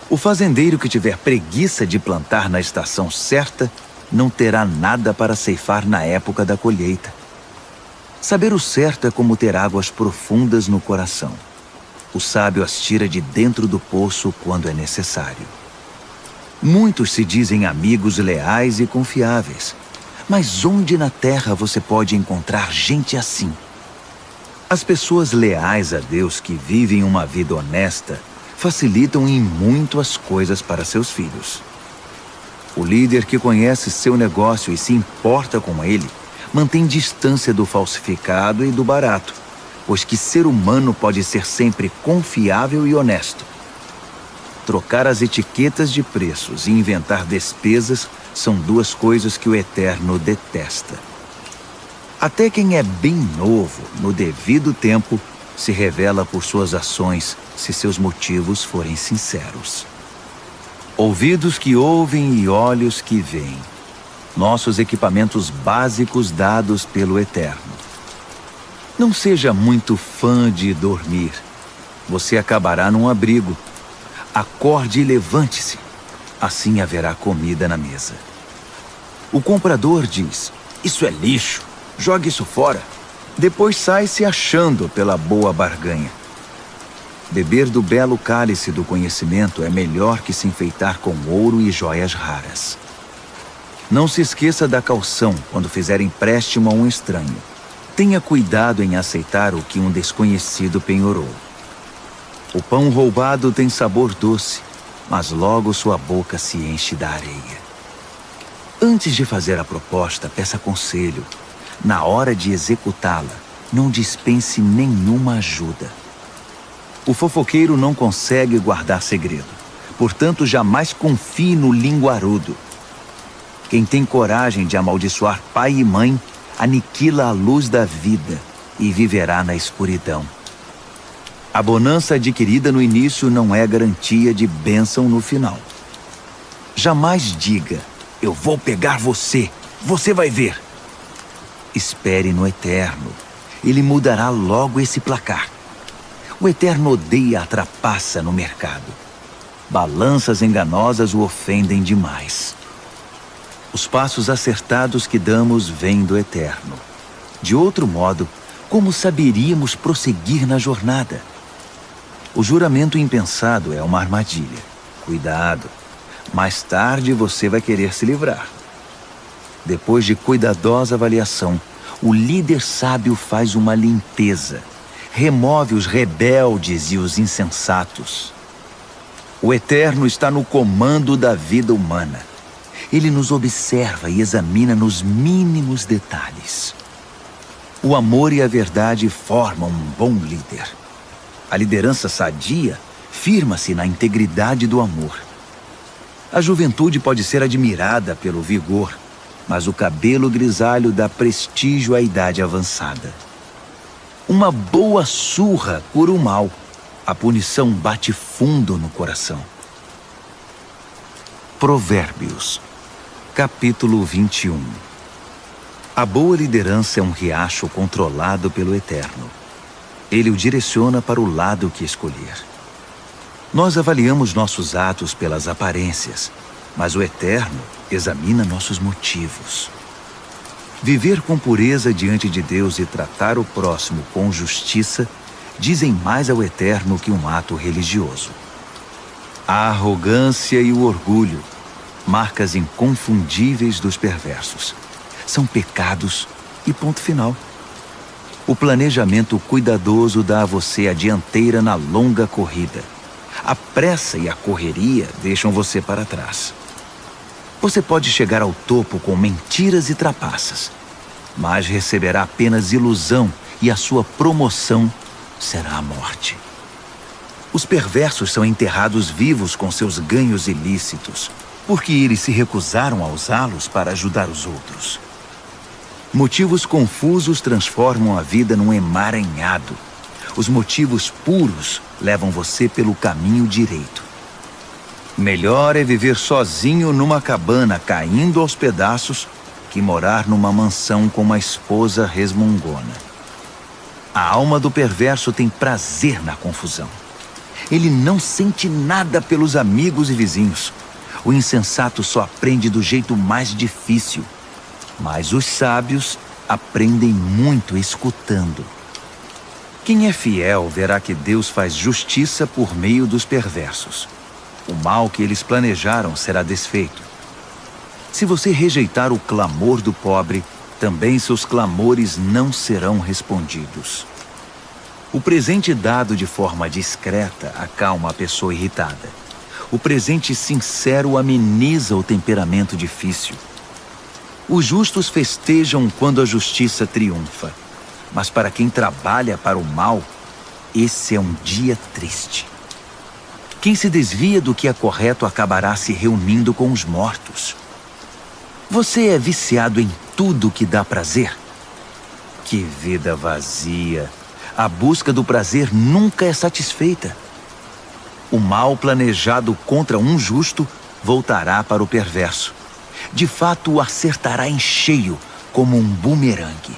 O fazendeiro que tiver preguiça de plantar na estação certa não terá nada para ceifar na época da colheita. Saber o certo é como ter águas profundas no coração. O sábio as tira de dentro do poço quando é necessário. Muitos se dizem amigos leais e confiáveis. Mas onde na terra você pode encontrar gente assim? As pessoas leais a Deus que vivem uma vida honesta facilitam em muito as coisas para seus filhos. O líder que conhece seu negócio e se importa com ele mantém distância do falsificado e do barato, pois que ser humano pode ser sempre confiável e honesto. Trocar as etiquetas de preços e inventar despesas são duas coisas que o Eterno detesta. Até quem é bem novo, no devido tempo, se revela por suas ações, se seus motivos forem sinceros. Ouvidos que ouvem e olhos que veem. Nossos equipamentos básicos dados pelo Eterno. Não seja muito fã de dormir. Você acabará num abrigo. Acorde e levante-se. Assim haverá comida na mesa. O comprador diz: "Isso é lixo. Jogue isso fora." Depois sai se achando pela boa barganha. Beber do belo cálice do conhecimento é melhor que se enfeitar com ouro e joias raras. Não se esqueça da caução quando fizer empréstimo a um estranho. Tenha cuidado em aceitar o que um desconhecido penhorou. O pão roubado tem sabor doce, mas logo sua boca se enche da areia. Antes de fazer a proposta, peça conselho. Na hora de executá-la, não dispense nenhuma ajuda. O fofoqueiro não consegue guardar segredo, portanto jamais confie no linguarudo. Quem tem coragem de amaldiçoar pai e mãe, aniquila a luz da vida e viverá na escuridão. A bonança adquirida no início não é garantia de bênção no final. Jamais diga, eu vou pegar você, você vai ver. Espere no Eterno, ele mudará logo esse placar. O Eterno odeia a trapaça no mercado. Balanças enganosas o ofendem demais. Os passos acertados que damos vêm do Eterno. De outro modo, como saberíamos prosseguir na jornada? O juramento impensado é uma armadilha. Cuidado, mais tarde você vai querer se livrar. Depois de cuidadosa avaliação, o líder sábio faz uma limpeza. Remove os rebeldes e os insensatos. O Eterno está no comando da vida humana. Ele nos observa e examina nos mínimos detalhes. O amor e a verdade formam um bom líder. A liderança sadia firma-se na integridade do amor. A juventude pode ser admirada pelo vigor, mas o cabelo grisalho dá prestígio à idade avançada. Uma boa surra cura o mal. A punição bate fundo no coração. Provérbios, capítulo 21. A boa liderança é um riacho controlado pelo Eterno. Ele o direciona para o lado que escolher. Nós avaliamos nossos atos pelas aparências, mas o Eterno examina nossos motivos. Viver com pureza diante de Deus e tratar o próximo com justiça dizem mais ao Eterno que um ato religioso. A arrogância e o orgulho, marcas inconfundíveis dos perversos, são pecados e ponto final. O planejamento cuidadoso dá a você a dianteira na longa corrida. A pressa e a correria deixam você para trás. Você pode chegar ao topo com mentiras e trapaças, mas receberá apenas ilusão e a sua promoção será a morte. Os perversos são enterrados vivos com seus ganhos ilícitos, porque eles se recusaram a usá-los para ajudar os outros. Motivos confusos transformam a vida num emaranhado. Os motivos puros levam você pelo caminho direito. Melhor é viver sozinho numa cabana caindo aos pedaços que morar numa mansão com uma esposa resmungona. A alma do perverso tem prazer na confusão. Ele não sente nada pelos amigos e vizinhos. O insensato só aprende do jeito mais difícil. Mas os sábios aprendem muito escutando. Quem é fiel verá que Deus faz justiça por meio dos perversos. O mal que eles planejaram será desfeito. Se você rejeitar o clamor do pobre, também seus clamores não serão respondidos. O presente dado de forma discreta acalma a pessoa irritada. O presente sincero ameniza o temperamento difícil. Os justos festejam quando a justiça triunfa, mas para quem trabalha para o mal, esse é um dia triste. Quem se desvia do que é correto acabará se reunindo com os mortos. Você é viciado em tudo que dá prazer? Que vida vazia! A busca do prazer nunca é satisfeita. O mal planejado contra um justo voltará para o perverso. De fato, o acertará em cheio, como um bumerangue.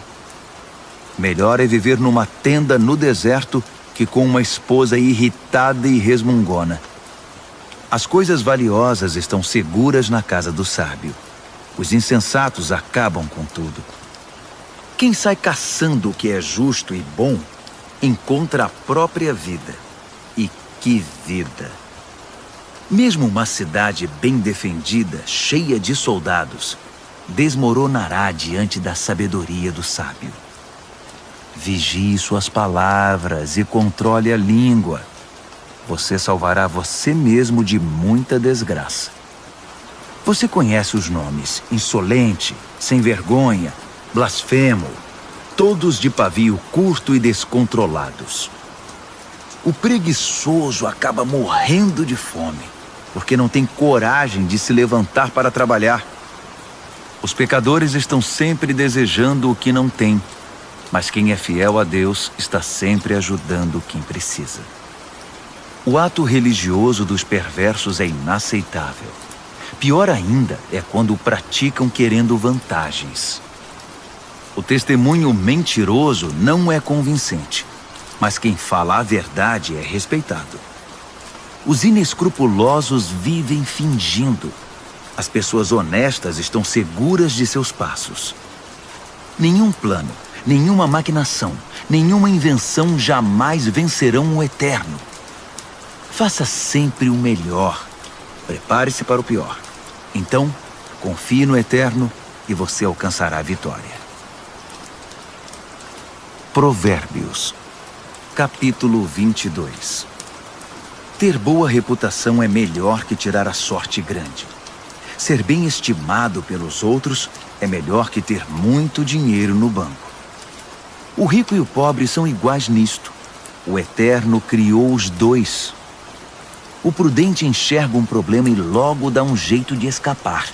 Melhor é viver numa tenda no deserto que com uma esposa irritada e resmungona. As coisas valiosas estão seguras na casa do sábio. Os insensatos acabam com tudo. Quem sai caçando o que é justo e bom, encontra a própria vida. E que vida! Mesmo uma cidade bem defendida, cheia de soldados, desmoronará diante da sabedoria do sábio. Vigie suas palavras e controle a língua. Você salvará você mesmo de muita desgraça. Você conhece os nomes insolente, sem vergonha, blasfemo, todos de pavio curto e descontrolados. O preguiçoso acaba morrendo de fome, porque não tem coragem de se levantar para trabalhar. Os pecadores estão sempre desejando o que não têm, mas quem é fiel a Deus está sempre ajudando quem precisa. O ato religioso dos perversos é inaceitável. Pior ainda é quando o praticam querendo vantagens. O testemunho mentiroso não é convincente, mas quem fala a verdade é respeitado. Os inescrupulosos vivem fingindo. As pessoas honestas estão seguras de seus passos. Nenhum plano, nenhuma maquinação, nenhuma invenção jamais vencerão o eterno. Faça sempre o melhor. Prepare-se para o pior. Então, confie no eterno e você alcançará a vitória. Provérbios, capítulo 22. Ter boa reputação é melhor que tirar a sorte grande. Ser bem estimado pelos outros é melhor que ter muito dinheiro no banco. O rico e o pobre são iguais nisto. O Eterno criou os dois. O prudente enxerga um problema e logo dá um jeito de escapar.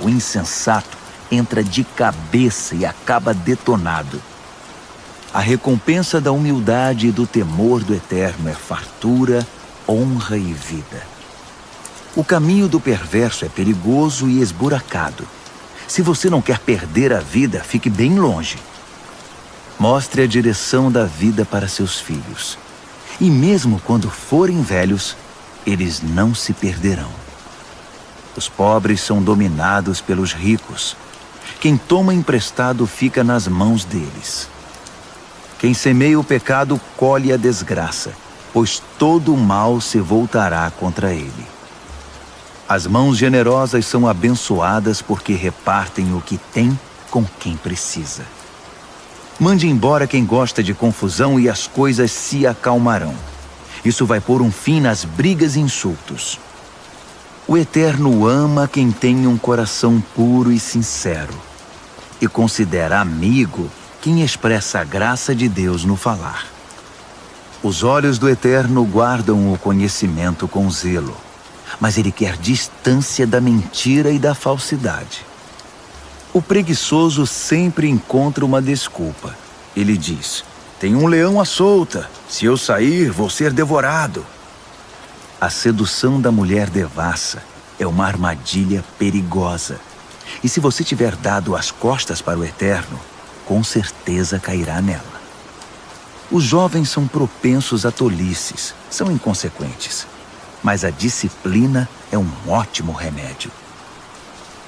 O insensato entra de cabeça e acaba detonado. A recompensa da humildade e do temor do Eterno é fartura, honra e vida. O caminho do perverso é perigoso e esburacado. Se você não quer perder a vida, fique bem longe. Mostre a direção da vida para seus filhos. E mesmo quando forem velhos, eles não se perderão. Os pobres são dominados pelos ricos. Quem toma emprestado fica nas mãos deles. Quem semeia o pecado colhe a desgraça, pois todo o mal se voltará contra ele. As mãos generosas são abençoadas porque repartem o que tem com quem precisa. Mande embora quem gosta de confusão e as coisas se acalmarão. Isso vai pôr um fim nas brigas e insultos. O Eterno ama quem tem um coração puro e sincero, e considera amigo quem expressa a graça de Deus no falar. Os olhos do Eterno guardam o conhecimento com zelo, mas ele quer distância da mentira e da falsidade. O preguiçoso sempre encontra uma desculpa. Ele diz: tem um leão à solta, se eu sair, vou ser devorado. A sedução da mulher devassa é uma armadilha perigosa. E se você tiver dado as costas para o Eterno, com certeza cairá nela. Os jovens são propensos a tolices, são inconsequentes. Mas a disciplina é um ótimo remédio.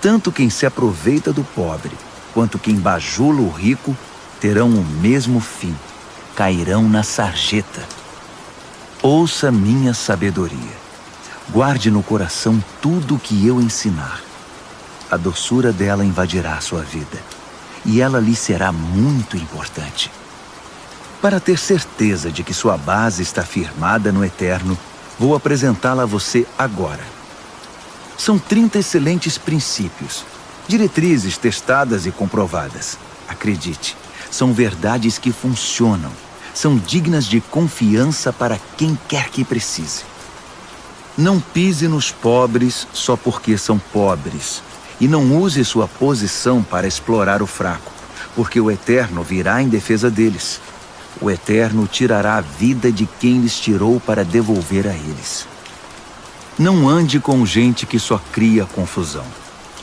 Tanto quem se aproveita do pobre, quanto quem bajula o rico, terão o mesmo fim. Cairão na sarjeta. Ouça minha sabedoria. Guarde no coração tudo o que eu ensinar. A doçura dela invadirá a sua vida, e ela lhe será muito importante. Para ter certeza de que sua base está firmada no Eterno, vou apresentá-la a você agora. São 30 excelentes princípios, diretrizes testadas e comprovadas. Acredite, são verdades que funcionam, são dignas de confiança para quem quer que precise. Não pise nos pobres só porque são pobres, e não use sua posição para explorar o fraco, porque o Eterno virá em defesa deles. O Eterno tirará a vida de quem lhes tirou para devolver a eles. Não ande com gente que só cria confusão.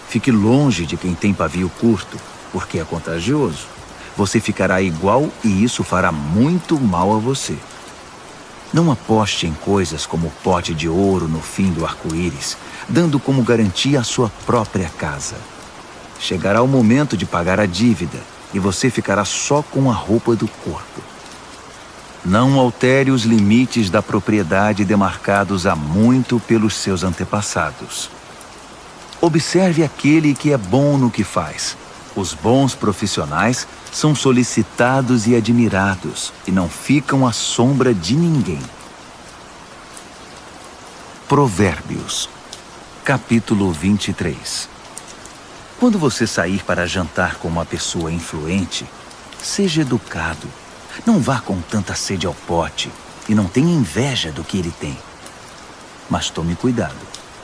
Fique longe de quem tem pavio curto, porque é contagioso. Você ficará igual e isso fará muito mal a você. Não aposte em coisas como o pote de ouro no fim do arco-íris, dando como garantia a sua própria casa. Chegará o momento de pagar a dívida e você ficará só com a roupa do corpo. Não altere os limites da propriedade demarcados há muito pelos seus antepassados. Observe aquele que é bom no que faz. Os bons profissionais são solicitados e admirados e não ficam à sombra de ninguém. Provérbios, capítulo 23. Quando você sair para jantar com uma pessoa influente, seja educado. Não vá com tanta sede ao pote e não tenha inveja do que ele tem. Mas tome cuidado,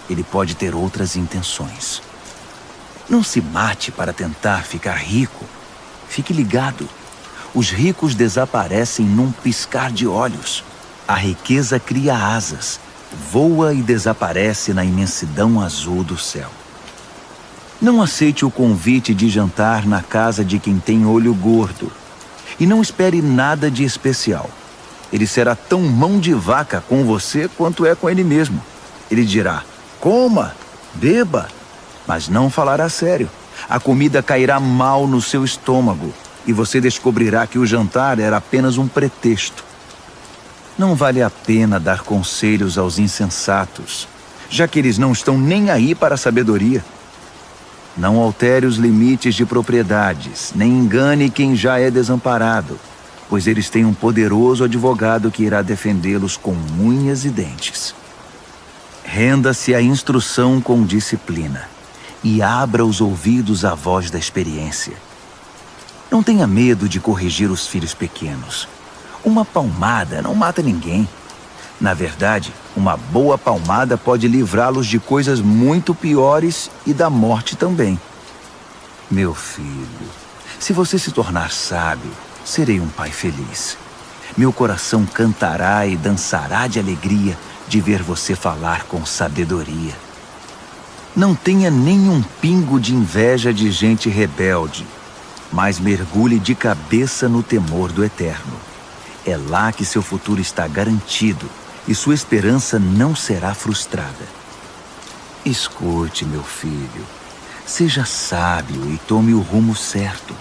ele pode ter outras intenções. Não se mate para tentar ficar rico. Fique ligado. Os ricos desaparecem num piscar de olhos. A riqueza cria asas, voa e desaparece na imensidão azul do céu. Não aceite o convite de jantar na casa de quem tem olho gordo. E não espere nada de especial. Ele será tão mão de vaca com você quanto é com ele mesmo. Ele dirá: coma, beba, mas não falará sério. A comida cairá mal no seu estômago e você descobrirá que o jantar era apenas um pretexto. Não vale a pena dar conselhos aos insensatos, já que eles não estão nem aí para a sabedoria. Não altere os limites de propriedades, nem engane quem já é desamparado, pois eles têm um poderoso advogado que irá defendê-los com unhas e dentes. Renda-se à instrução com disciplina e abra os ouvidos à voz da experiência. Não tenha medo de corrigir os filhos pequenos. Uma palmada não mata ninguém. Na verdade, uma boa palmada pode livrá-los de coisas muito piores e da morte também. Meu filho, se você se tornar sábio, serei um pai feliz. Meu coração cantará e dançará de alegria de ver você falar com sabedoria. Não tenha nenhum pingo de inveja de gente rebelde, mas mergulhe de cabeça no temor do Eterno. É lá que seu futuro está garantido e sua esperança não será frustrada. Escute, meu filho. Seja sábio e tome o rumo certo.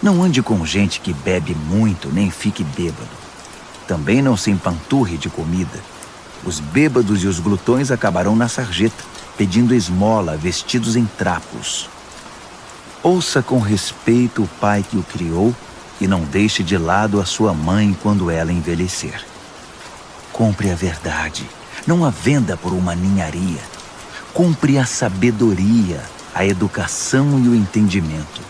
Não ande com gente que bebe muito nem fique bêbado. Também não se empanturre de comida. Os bêbados e os glutões acabarão na sarjeta, pedindo esmola, vestidos em trapos. Ouça com respeito o pai que o criou e não deixe de lado a sua mãe quando ela envelhecer. Compre a verdade, não a venda por uma ninharia. Compre a sabedoria, a educação e o entendimento.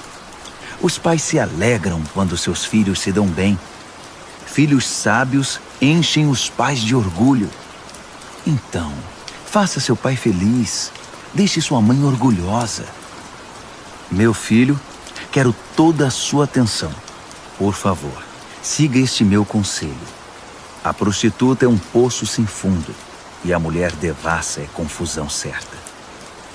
Os pais se alegram quando seus filhos se dão bem. Filhos sábios enchem os pais de orgulho. Então, faça seu pai feliz. Deixe sua mãe orgulhosa. Meu filho, quero toda a sua atenção. Por favor, siga este meu conselho. A prostituta é um poço sem fundo e a mulher devassa é confusão certa.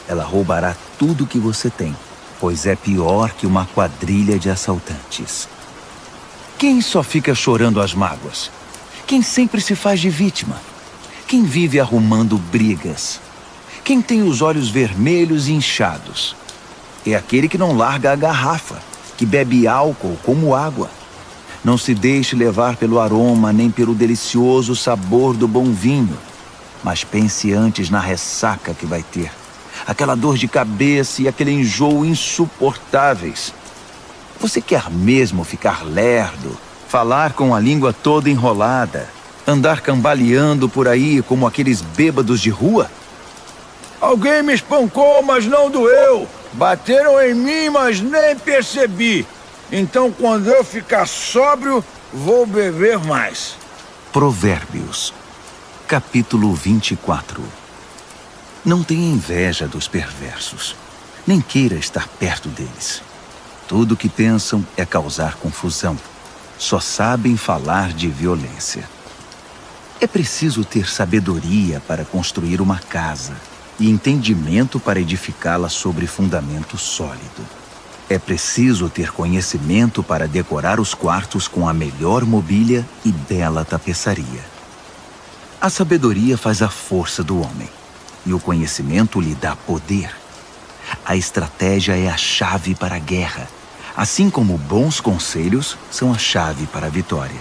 Ela roubará tudo que você tem, pois é pior que uma quadrilha de assaltantes. Quem só fica chorando as mágoas? Quem sempre se faz de vítima? Quem vive arrumando brigas? Quem tem os olhos vermelhos e inchados? É aquele que não larga a garrafa, que bebe álcool como água. Não se deixe levar pelo aroma nem pelo delicioso sabor do bom vinho, mas pense antes na ressaca que vai ter, aquela dor de cabeça e aquele enjoo insuportáveis. Você quer mesmo ficar lerdo, falar com a língua toda enrolada, andar cambaleando por aí como aqueles bêbados de rua? Alguém me espancou, mas não doeu. Bateram em mim, mas nem percebi. Então, quando eu ficar sóbrio, vou beber mais. Provérbios, capítulo 24. Não tenha inveja dos perversos, nem queira estar perto deles. Tudo o que pensam é causar confusão. Só sabem falar de violência. É preciso ter sabedoria para construir uma casa e entendimento para edificá-la sobre fundamento sólido. É preciso ter conhecimento para decorar os quartos com a melhor mobília e bela tapeçaria. A sabedoria faz a força do homem, e o conhecimento lhe dá poder. A estratégia é a chave para a guerra, assim como bons conselhos são a chave para a vitória.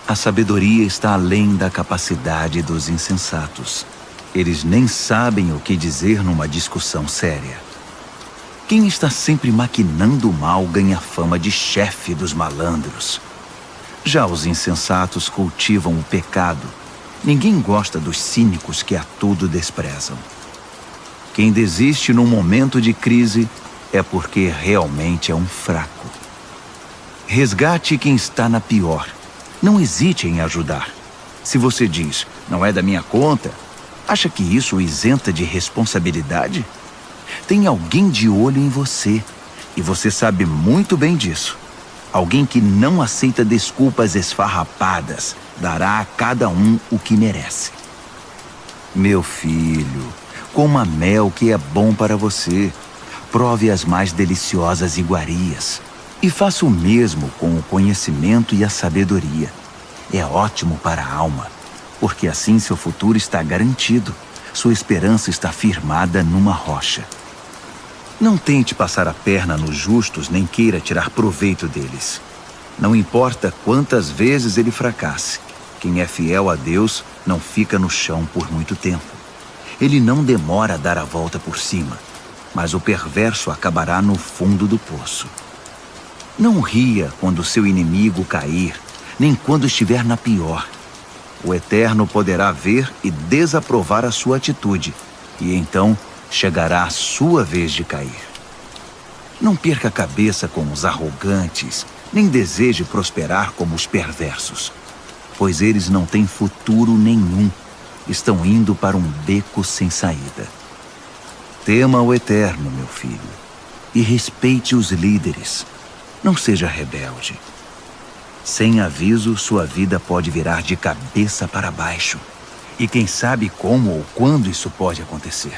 A sabedoria está além da capacidade dos insensatos. Eles nem sabem o que dizer numa discussão séria. Quem está sempre maquinando o mal ganha fama de chefe dos malandros. Já os insensatos cultivam o pecado. Ninguém gosta dos cínicos que a tudo desprezam. Quem desiste num momento de crise é porque realmente é um fraco. Resgate quem está na pior. Não hesite em ajudar. Se você diz, não é da minha conta, acha que isso o isenta de responsabilidade? Tem alguém de olho em você, e você sabe muito bem disso. Alguém que não aceita desculpas esfarrapadas, dará a cada um o que merece. Meu filho, coma mel que é bom para você. Prove as mais deliciosas iguarias. E faça o mesmo com o conhecimento e a sabedoria. É ótimo para a alma, porque assim seu futuro está garantido. Sua esperança está firmada numa rocha. Não tente passar a perna nos justos, nem queira tirar proveito deles. Não importa quantas vezes ele fracasse. Quem é fiel a Deus não fica no chão por muito tempo. Ele não demora a dar a volta por cima, mas o perverso acabará no fundo do poço. Não ria quando seu inimigo cair, nem quando estiver na pior. O Eterno poderá ver e desaprovar a sua atitude, e então chegará a sua vez de cair. Não perca a cabeça com os arrogantes, nem deseje prosperar como os perversos, pois eles não têm futuro nenhum, estão indo para um beco sem saída. Tema o Eterno, meu filho, e respeite os líderes. Não seja rebelde. Sem aviso, sua vida pode virar de cabeça para baixo. E quem sabe como ou quando isso pode acontecer.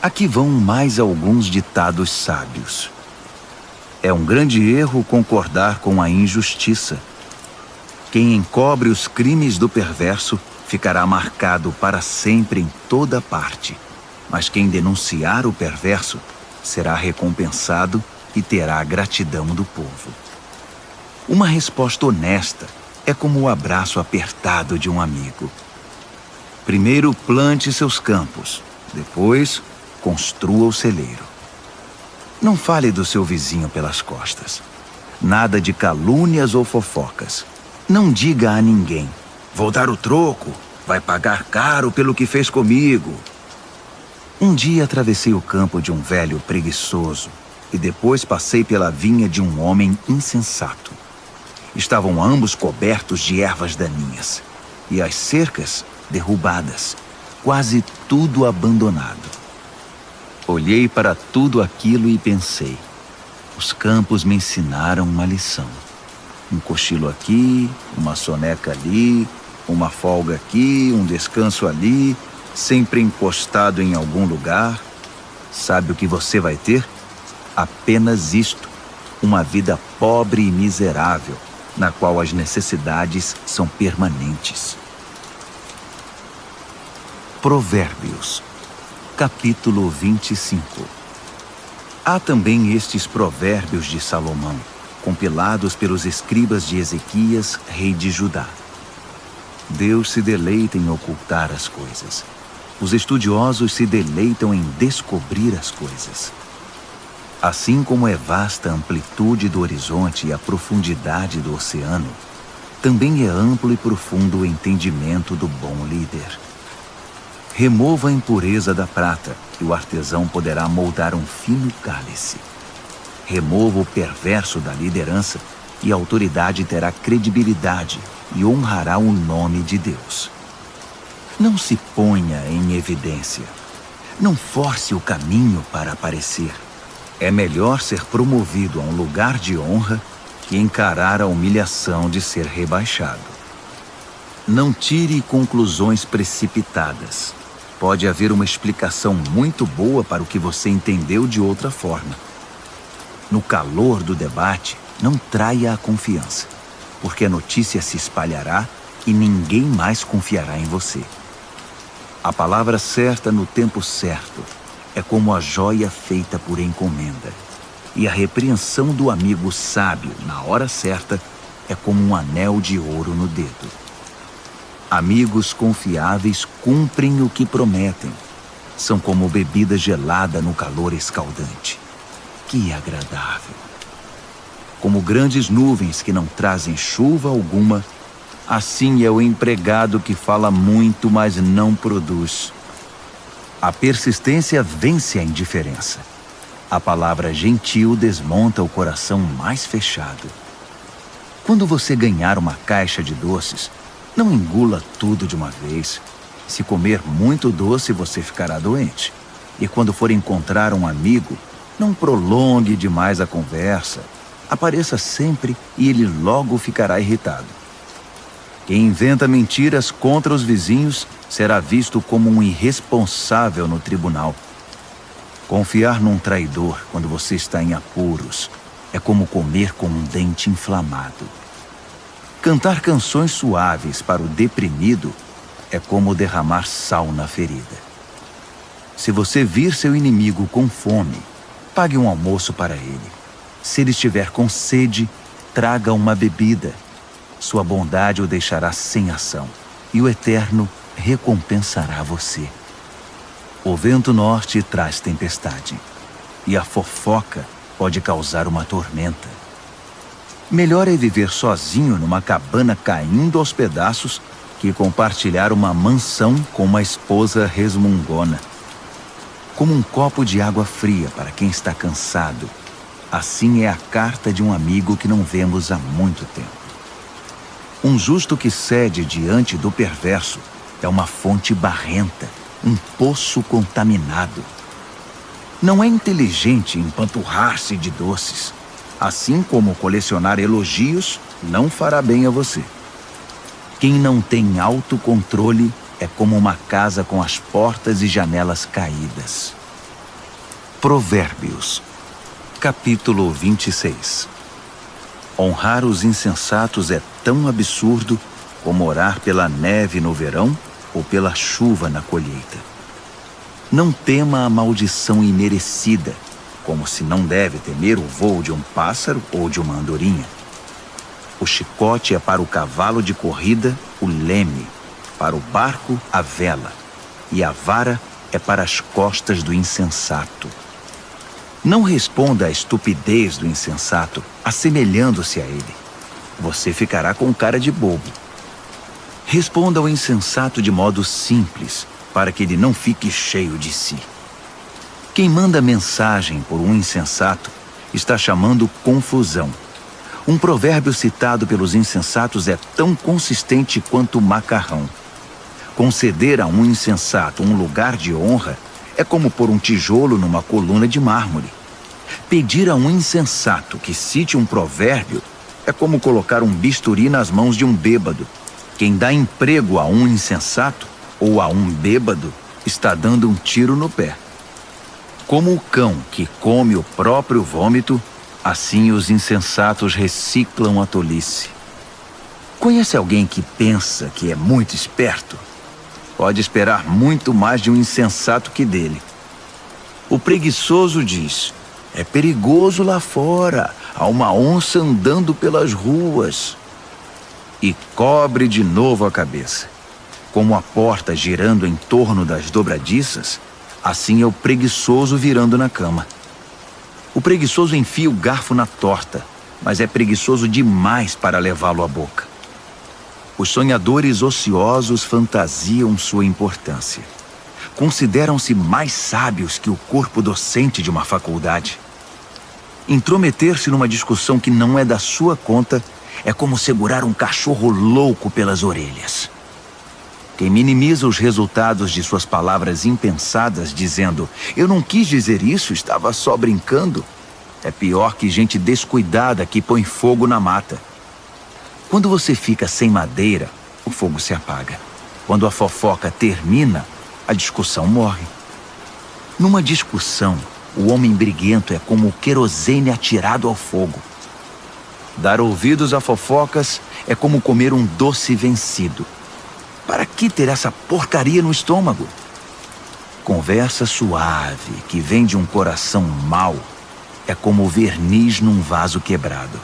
Aqui vão mais alguns ditados sábios. É um grande erro concordar com a injustiça. Quem encobre os crimes do perverso ficará marcado para sempre em toda parte. Mas quem denunciar o perverso será recompensado e terá a gratidão do povo. Uma resposta honesta é como o abraço apertado de um amigo. Primeiro plante seus campos, depois construa o celeiro. Não fale do seu vizinho pelas costas. Nada de calúnias ou fofocas. Não diga a ninguém: vou dar o troco, vai pagar caro pelo que fez comigo. Um dia atravessei o campo de um velho preguiçoso e depois passei pela vinha de um homem insensato. Estavam ambos cobertos de ervas daninhas e as cercas derrubadas, quase tudo abandonado. Olhei para tudo aquilo e pensei: os campos me ensinaram uma lição. Um cochilo aqui, uma soneca ali, uma folga aqui, um descanso ali, sempre encostado em algum lugar. Sabe o que você vai ter? Apenas isto: uma vida pobre e miserável, na qual as necessidades são permanentes. Provérbios, capítulo 25. Há também estes provérbios de Salomão, compilados pelos escribas de Ezequias, rei de Judá. Deus se deleita em ocultar as coisas. Os estudiosos se deleitam em descobrir as coisas. Assim como é vasta a amplitude do horizonte e a profundidade do oceano, também é amplo e profundo o entendimento do bom líder. Remova a impureza da prata, e o artesão poderá moldar um fino cálice. Remova o perverso da liderança, e a autoridade terá credibilidade e honrará o nome de Deus. Não se ponha em evidência. Não force o caminho para aparecer. É melhor ser promovido a um lugar de honra que encarar a humilhação de ser rebaixado. Não tire conclusões precipitadas. Pode haver uma explicação muito boa para o que você entendeu de outra forma. No calor do debate, não traia a confiança, porque a notícia se espalhará e ninguém mais confiará em você. A palavra certa no tempo certo é como a joia feita por encomenda, e a repreensão do amigo sábio na hora certa é como um anel de ouro no dedo. Amigos confiáveis cumprem o que prometem. São como bebida gelada no calor escaldante. Que agradável! Como grandes nuvens que não trazem chuva alguma, assim é o empregado que fala muito, mas não produz. A persistência vence a indiferença. A palavra gentil desmonta o coração mais fechado. Quando você ganhar uma caixa de doces, não engula tudo de uma vez. Se comer muito doce, você ficará doente. E quando for encontrar um amigo, não prolongue demais a conversa. Apareça sempre e ele logo ficará irritado. Quem inventa mentiras contra os vizinhos será visto como um irresponsável no tribunal. Confiar num traidor quando você está em apuros é como comer com um dente inflamado. Cantar canções suaves para o deprimido é como derramar sal na ferida. Se você vir seu inimigo com fome, pague um almoço para ele. Se ele estiver com sede, traga uma bebida. Sua bondade o deixará sem ação, e o Eterno recompensará você. O vento norte traz tempestade, e a fofoca pode causar uma tormenta. Melhor é viver sozinho numa cabana caindo aos pedaços que compartilhar uma mansão com uma esposa resmungona. Como um copo de água fria para quem está cansado, assim é a carta de um amigo que não vemos há muito tempo. Um justo que cede diante do perverso é uma fonte barrenta, um poço contaminado. Não é inteligente empanturrar-se de doces, assim como colecionar elogios não fará bem a você. Quem não tem autocontrole é como uma casa com as portas e janelas caídas. Provérbios, capítulo 26. Honrar os insensatos é tão absurdo como orar pela neve no verão ou pela chuva na colheita. Não tema a maldição imerecida, como se não deve temer o voo de um pássaro ou de uma andorinha. O chicote é para o cavalo de corrida o leme, para o barco a vela, e a vara é para as costas do insensato. Não responda à estupidez do insensato, assemelhando-se a ele. Você ficará com cara de bobo. Responda ao insensato de modo simples, para que ele não fique cheio de si. Quem manda mensagem por um insensato está chamando confusão. Um provérbio citado pelos insensatos é tão consistente quanto o macarrão. Conceder a um insensato um lugar de honra é como pôr um tijolo numa coluna de mármore. Pedir a um insensato que cite um provérbio é como colocar um bisturi nas mãos de um bêbado. Quem dá emprego a um insensato ou a um bêbado está dando um tiro no pé. Como o cão que come o próprio vômito, assim os insensatos reciclam a tolice. Conhece alguém que pensa que é muito esperto? Pode esperar muito mais de um insensato que dele. O preguiçoso diz: é perigoso lá fora, há uma onça andando pelas ruas. E cobre de novo a cabeça. Como a porta girando em torno das dobradiças, assim é o preguiçoso virando na cama. O preguiçoso enfia o garfo na torta, mas é preguiçoso demais para levá-lo à boca. Os sonhadores ociosos fantasiam sua importância. Consideram-se mais sábios que o corpo docente de uma faculdade. Intrometer-se numa discussão que não é da sua conta é como segurar um cachorro louco pelas orelhas. Quem minimiza os resultados de suas palavras impensadas, dizendo: eu não quis dizer isso, estava só brincando, é pior que gente descuidada que põe fogo na mata. Quando você fica sem madeira, o fogo se apaga. Quando a fofoca termina, a discussão morre. Numa discussão, o homem briguento é como o querosene atirado ao fogo. Dar ouvidos a fofocas é como comer um doce vencido. Para que ter essa porcaria no estômago? Conversa suave que vem de um coração mau é como verniz num vaso quebrado.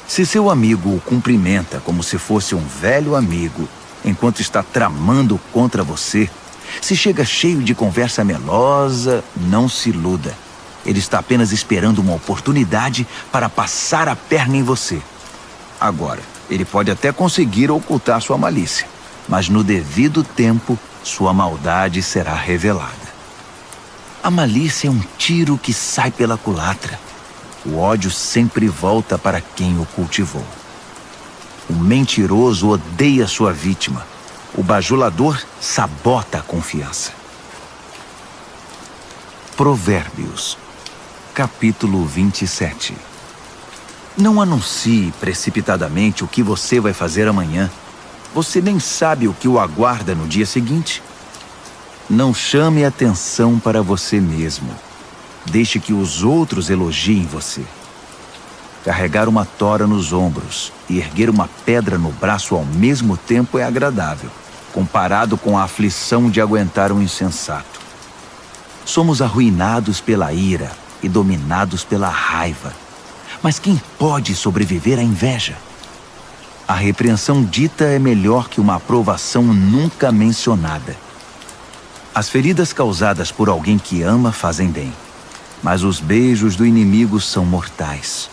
Se seu amigo o cumprimenta como se fosse um velho amigo, enquanto está tramando contra você, se chega cheio de conversa melosa, não se iluda. Ele está apenas esperando uma oportunidade para passar a perna em você. Agora, ele pode até conseguir ocultar sua malícia, mas no devido tempo, sua maldade será revelada. A malícia é um tiro que sai pela culatra. O ódio sempre volta para quem o cultivou. O mentiroso odeia sua vítima. O bajulador sabota a confiança. Provérbios, capítulo 27. Não anuncie precipitadamente o que você vai fazer amanhã. Você nem sabe o que o aguarda no dia seguinte. Não chame atenção para você mesmo. Deixe que os outros elogiem você. Carregar uma tora nos ombros e erguer uma pedra no braço ao mesmo tempo é agradável, comparado com a aflição de aguentar um insensato. Somos arruinados pela ira e dominados pela raiva. Mas quem pode sobreviver à inveja? A repreensão dita é melhor que uma aprovação nunca mencionada. As feridas causadas por alguém que ama fazem bem, mas os beijos do inimigo são mortais.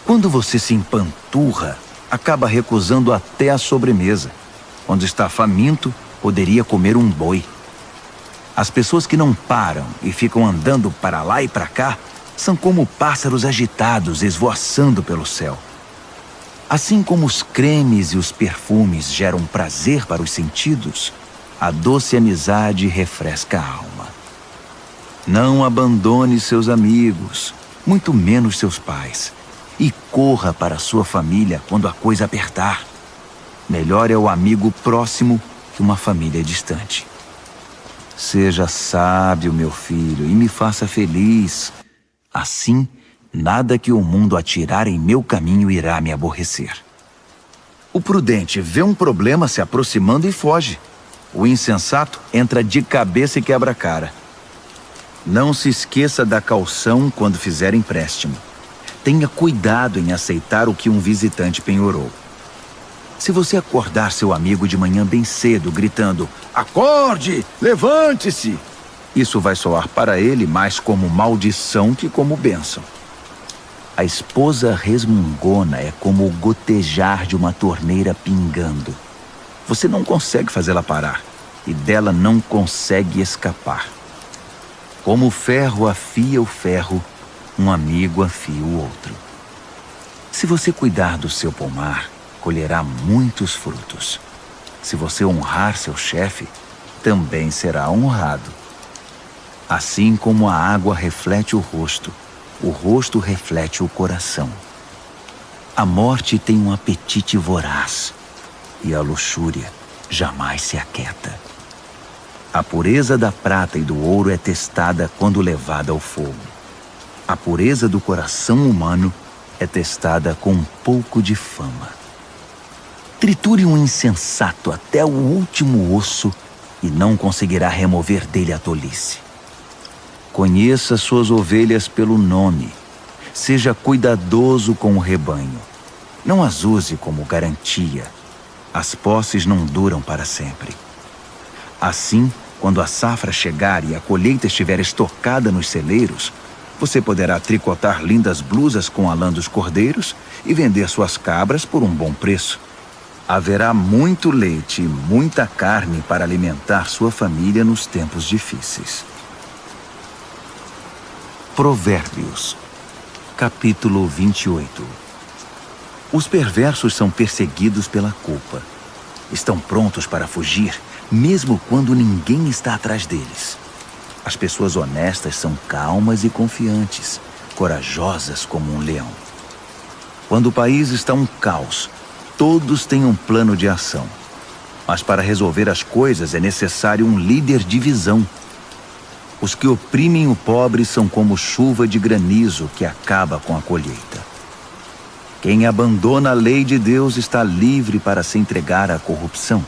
Quando você se empanturra, acaba recusando até a sobremesa. Quando está faminto, poderia comer um boi. As pessoas que não param e ficam andando para lá e para cá são como pássaros agitados esvoaçando pelo céu. Assim como os cremes e os perfumes geram prazer para os sentidos, a doce amizade refresca a alma. Não abandone seus amigos, muito menos seus pais, e corra para sua família quando a coisa apertar. Melhor é o amigo próximo que uma família distante. Seja sábio, meu filho, e me faça feliz. Assim, nada que o mundo atirar em meu caminho irá me aborrecer. O prudente vê um problema se aproximando e foge. O insensato entra de cabeça e quebra a cara. Não se esqueça da caução quando fizer empréstimo. Tenha cuidado em aceitar o que um visitante penhorou. Se você acordar seu amigo de manhã bem cedo, gritando, "Acorde! Levante-se!", isso vai soar para ele mais como maldição que como bênção. A esposa resmungona é como o gotejar de uma torneira pingando. Você não consegue fazê-la parar, e dela não consegue escapar. Como o ferro afia o ferro, um amigo afia o outro. Se você cuidar do seu pomar, colherá muitos frutos. Se você honrar seu chefe, também será honrado. Assim como a água reflete o rosto reflete o coração. A morte tem um apetite voraz, e a luxúria jamais se aquieta. A pureza da prata e do ouro é testada quando levada ao fogo. A pureza do coração humano é testada com um pouco de fama. Triture um insensato até o último osso e não conseguirá remover dele a tolice. Conheça suas ovelhas pelo nome. Seja cuidadoso com o rebanho. Não as use como garantia. As posses não duram para sempre. Assim, quando a safra chegar e a colheita estiver estocada nos celeiros, você poderá tricotar lindas blusas com a lã dos cordeiros e vender suas cabras por um bom preço. Haverá muito leite e muita carne para alimentar sua família nos tempos difíceis. Provérbios, capítulo 28. Os perversos são perseguidos pela culpa. Estão prontos para fugir, mesmo quando ninguém está atrás deles. As pessoas honestas são calmas e confiantes, corajosas como um leão. Quando o país está um caos, todos têm um plano de ação. Mas para resolver as coisas é necessário um líder de visão. Os que oprimem o pobre são como chuva de granizo que acaba com a colheita. Quem abandona a lei de Deus está livre para se entregar à corrupção.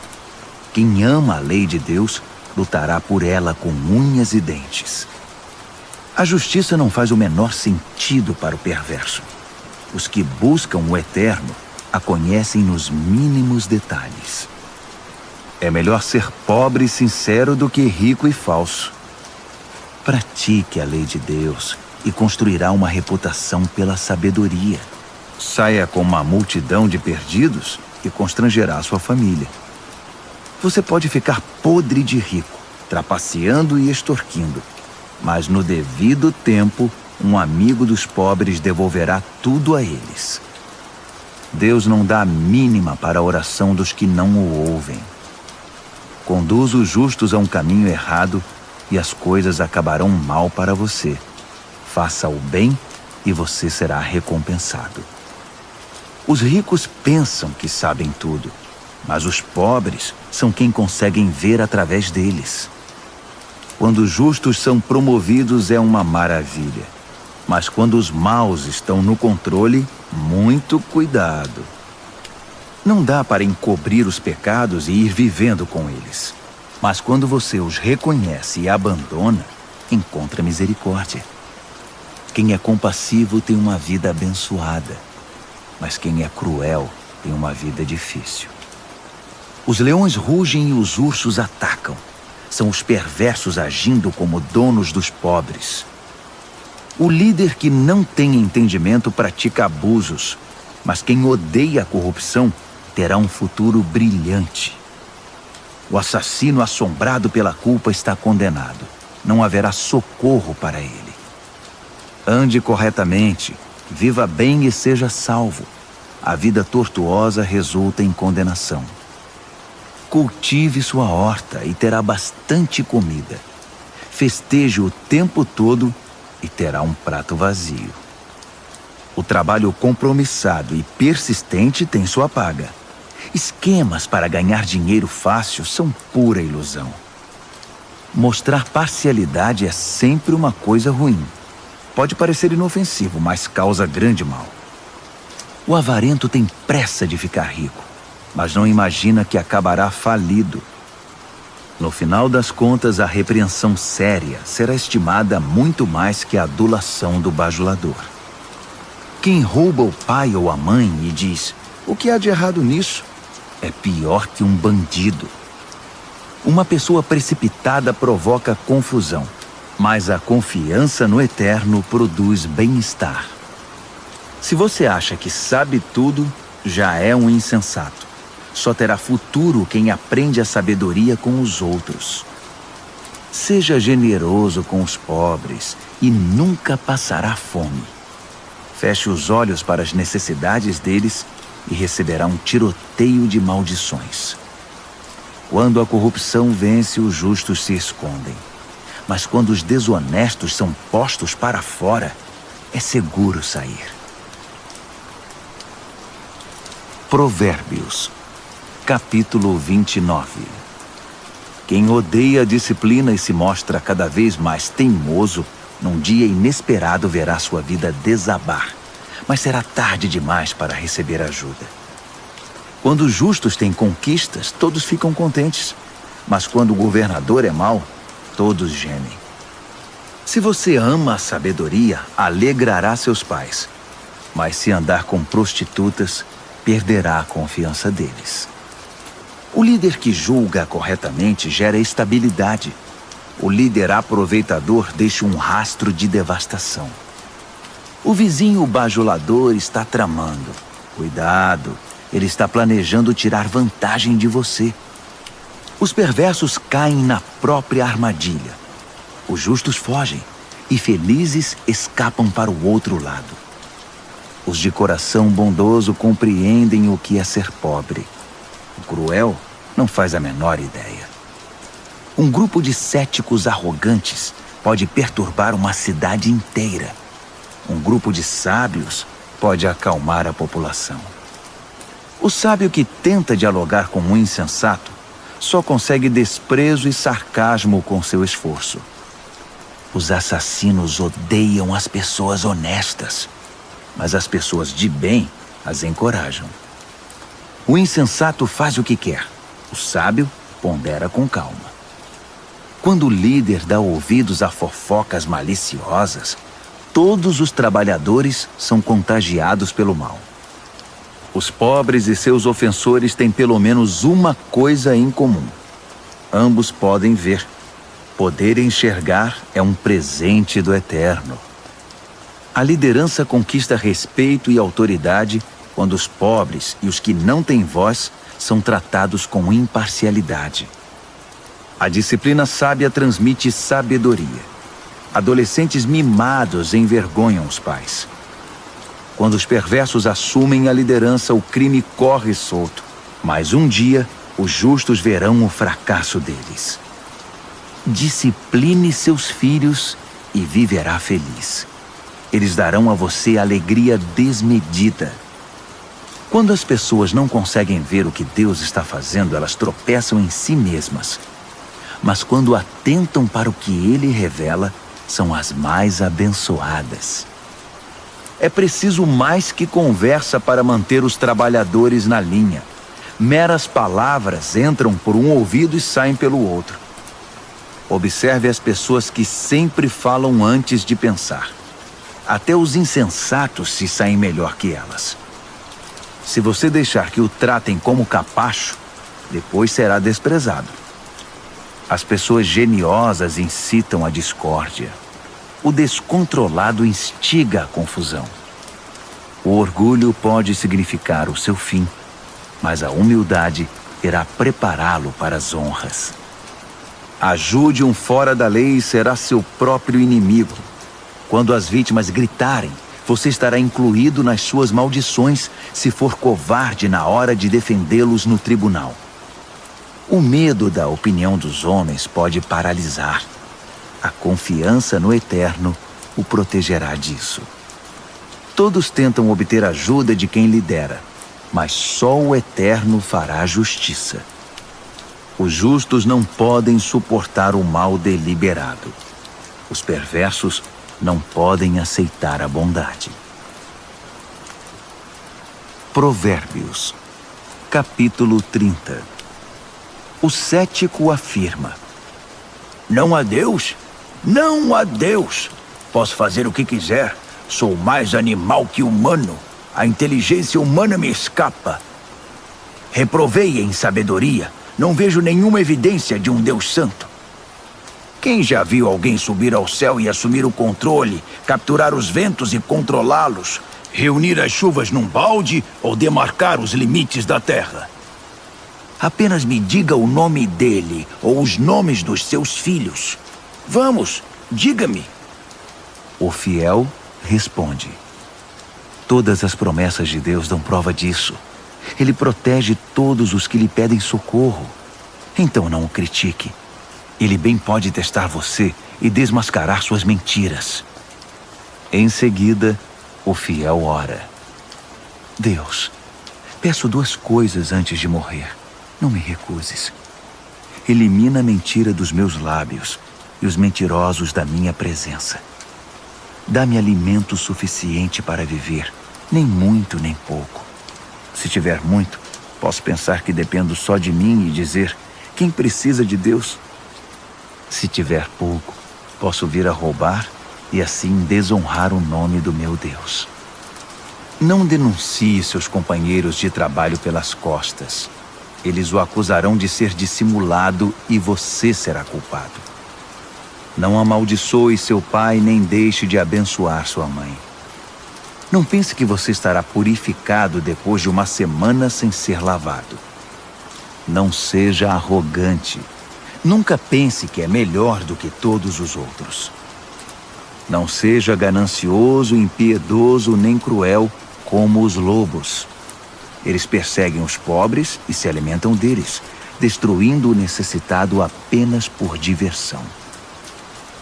Quem ama a lei de Deus lutará por ela com unhas e dentes. A justiça não faz o menor sentido para o perverso. Os que buscam o eterno a conhecem nos mínimos detalhes. É melhor ser pobre e sincero do que rico e falso. Pratique a lei de Deus e construirá uma reputação pela sabedoria. Saia com uma multidão de perdidos e constrangerá sua família. Você pode ficar podre de rico, trapaceando e extorquindo, mas no devido tempo, um amigo dos pobres devolverá tudo a eles. Deus não dá a mínima para a oração dos que não o ouvem. Conduz os justos a um caminho errado e as coisas acabarão mal para você. Faça o bem e você será recompensado. Os ricos pensam que sabem tudo, mas os pobres são quem conseguem ver através deles. Quando os justos são promovidos é uma maravilha, mas quando os maus estão no controle, muito cuidado. Não dá para encobrir os pecados e ir vivendo com eles, mas quando você os reconhece e abandona, encontra misericórdia. Quem é compassivo tem uma vida abençoada, mas quem é cruel tem uma vida difícil. Os leões rugem e os ursos atacam. São os perversos agindo como donos dos pobres. O líder que não tem entendimento pratica abusos, mas quem odeia a corrupção terá um futuro brilhante. O assassino assombrado pela culpa está condenado. Não haverá socorro para ele. Ande corretamente, viva bem e seja salvo. A vida tortuosa resulta em condenação. Cultive sua horta e terá bastante comida. Festeje o tempo todo e terá um prato vazio. O trabalho compromissado e persistente tem sua paga. Esquemas para ganhar dinheiro fácil são pura ilusão. Mostrar parcialidade é sempre uma coisa ruim. Pode parecer inofensivo, mas causa grande mal. O avarento tem pressa de ficar rico, mas não imagina que acabará falido. No final das contas, a repreensão séria será estimada muito mais que a adulação do bajulador. Quem rouba o pai ou a mãe e diz: "O que há de errado nisso?", é pior que um bandido. Uma pessoa precipitada provoca confusão, mas a confiança no Eterno produz bem-estar. Se você acha que sabe tudo, já é um insensato. Só terá futuro quem aprende a sabedoria com os outros. Seja generoso com os pobres e nunca passará fome. Feche os olhos para as necessidades deles e receberá um tiroteio de maldições. Quando a corrupção vence, os justos se escondem. Mas quando os desonestos são postos para fora, é seguro sair. Provérbios, capítulo 29. Quem odeia a disciplina e se mostra cada vez mais teimoso, num dia inesperado verá sua vida desabar, mas será tarde demais para receber ajuda. Quando os justos têm conquistas, todos ficam contentes, mas quando o governador é mau, todos gemem. Se você ama a sabedoria, alegrará seus pais, mas se andar com prostitutas, perderá a confiança deles. O líder que julga corretamente gera estabilidade. O líder aproveitador deixa um rastro de devastação. O vizinho bajulador está tramando. Cuidado, ele está planejando tirar vantagem de você. Os perversos caem na própria armadilha. Os justos fogem e felizes escapam para o outro lado. Os de coração bondoso compreendem o que é ser pobre. O cruel não faz a menor ideia. Um grupo de céticos arrogantes pode perturbar uma cidade inteira. Um grupo de sábios pode acalmar a população. O sábio que tenta dialogar com um insensato só consegue desprezo e sarcasmo com seu esforço. Os assassinos odeiam as pessoas honestas, mas as pessoas de bem as encorajam. O insensato faz o que quer, o sábio pondera com calma. Quando o líder dá ouvidos a fofocas maliciosas, todos os trabalhadores são contagiados pelo mal. Os pobres e seus ofensores têm pelo menos uma coisa em comum. Ambos podem ver. Poder enxergar é um presente do Eterno. A liderança conquista respeito e autoridade quando os pobres e os que não têm voz são tratados com imparcialidade. A disciplina sábia transmite sabedoria. Adolescentes mimados envergonham os pais. Quando os perversos assumem a liderança, o crime corre solto. Mas um dia, os justos verão o fracasso deles. Discipline seus filhos e viverá feliz. Eles darão a você alegria desmedida. Quando as pessoas não conseguem ver o que Deus está fazendo, elas tropeçam em si mesmas. Mas quando atentam para o que Ele revela, são as mais abençoadas. É preciso mais que conversa para manter os trabalhadores na linha. Meras palavras entram por um ouvido e saem pelo outro. Observe as pessoas que sempre falam antes de pensar. Até os insensatos se saem melhor que elas. Se você deixar que o tratem como capacho, depois será desprezado. As pessoas geniosas incitam a discórdia. O descontrolado instiga a confusão. O orgulho pode significar o seu fim, mas a humildade irá prepará-lo para as honras. Ajude um fora da lei e será seu próprio inimigo. Quando as vítimas gritarem, você estará incluído nas suas maldições se for covarde na hora de defendê-los no tribunal. O medo da opinião dos homens pode paralisar. A confiança no Eterno o protegerá disso. Todos tentam obter ajuda de quem lidera, mas só o Eterno fará justiça. Os justos não podem suportar o mal deliberado. Os perversos não podem aceitar a bondade. Provérbios, capítulo 30. O cético afirma: Não há Deus? Não há Deus! Posso fazer o que quiser. Sou mais animal que humano. A inteligência humana me escapa. Reprovei em sabedoria. Não vejo nenhuma evidência de um Deus santo. Quem já viu alguém subir ao céu e assumir o controle, capturar os ventos e controlá-los, reunir as chuvas num balde ou demarcar os limites da terra? Apenas me diga o nome dele ou os nomes dos seus filhos. Vamos, diga-me. O fiel responde: Todas as promessas de Deus dão prova disso. Ele protege todos os que lhe pedem socorro. Então não o critique. Ele bem pode testar você e desmascarar suas mentiras. Em seguida, o fiel ora: Deus, peço 2 coisas antes de morrer. Não me recuses. Elimina a mentira dos meus lábios e os mentirosos da minha presença. Dá-me alimento suficiente para viver, nem muito nem pouco. Se tiver muito, posso pensar que dependo só de mim e dizer: quem precisa de Deus? Se tiver pouco, posso vir a roubar e assim desonrar o nome do meu Deus. Não denuncie seus companheiros de trabalho pelas costas. Eles o acusarão de ser dissimulado e você será culpado. Não amaldiçoe seu pai nem deixe de abençoar sua mãe. Não pense que você estará purificado depois de 1 semana sem ser lavado. Não seja arrogante. Nunca pense que é melhor do que todos os outros. Não seja ganancioso, impiedoso nem cruel como os lobos. Eles perseguem os pobres e se alimentam deles, destruindo o necessitado apenas por diversão.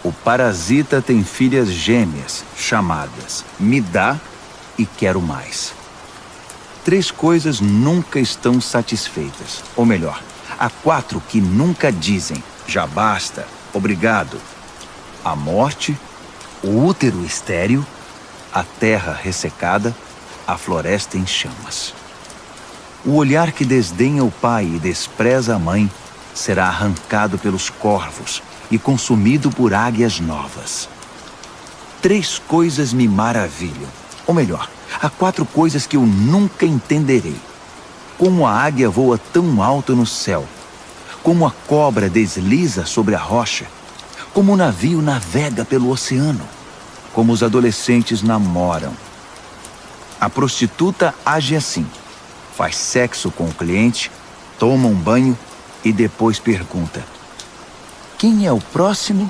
O parasita tem filhas gêmeas, chamadas me dá e quero mais. 3 coisas nunca estão satisfeitas. Ou melhor, há 4 que nunca dizem já basta, obrigado. A morte, o útero estéril, a terra ressecada, a floresta em chamas. O olhar que desdenha o pai e despreza a mãe será arrancado pelos corvos e consumido por águias novas. 3 coisas me maravilham. Ou melhor, há 4 coisas que eu nunca entenderei. Como a águia voa tão alto no céu, como a cobra desliza sobre a rocha, como o navio navega pelo oceano, como os adolescentes namoram. A prostituta age assim. Faz sexo com o cliente, toma um banho e depois pergunta: quem é o próximo?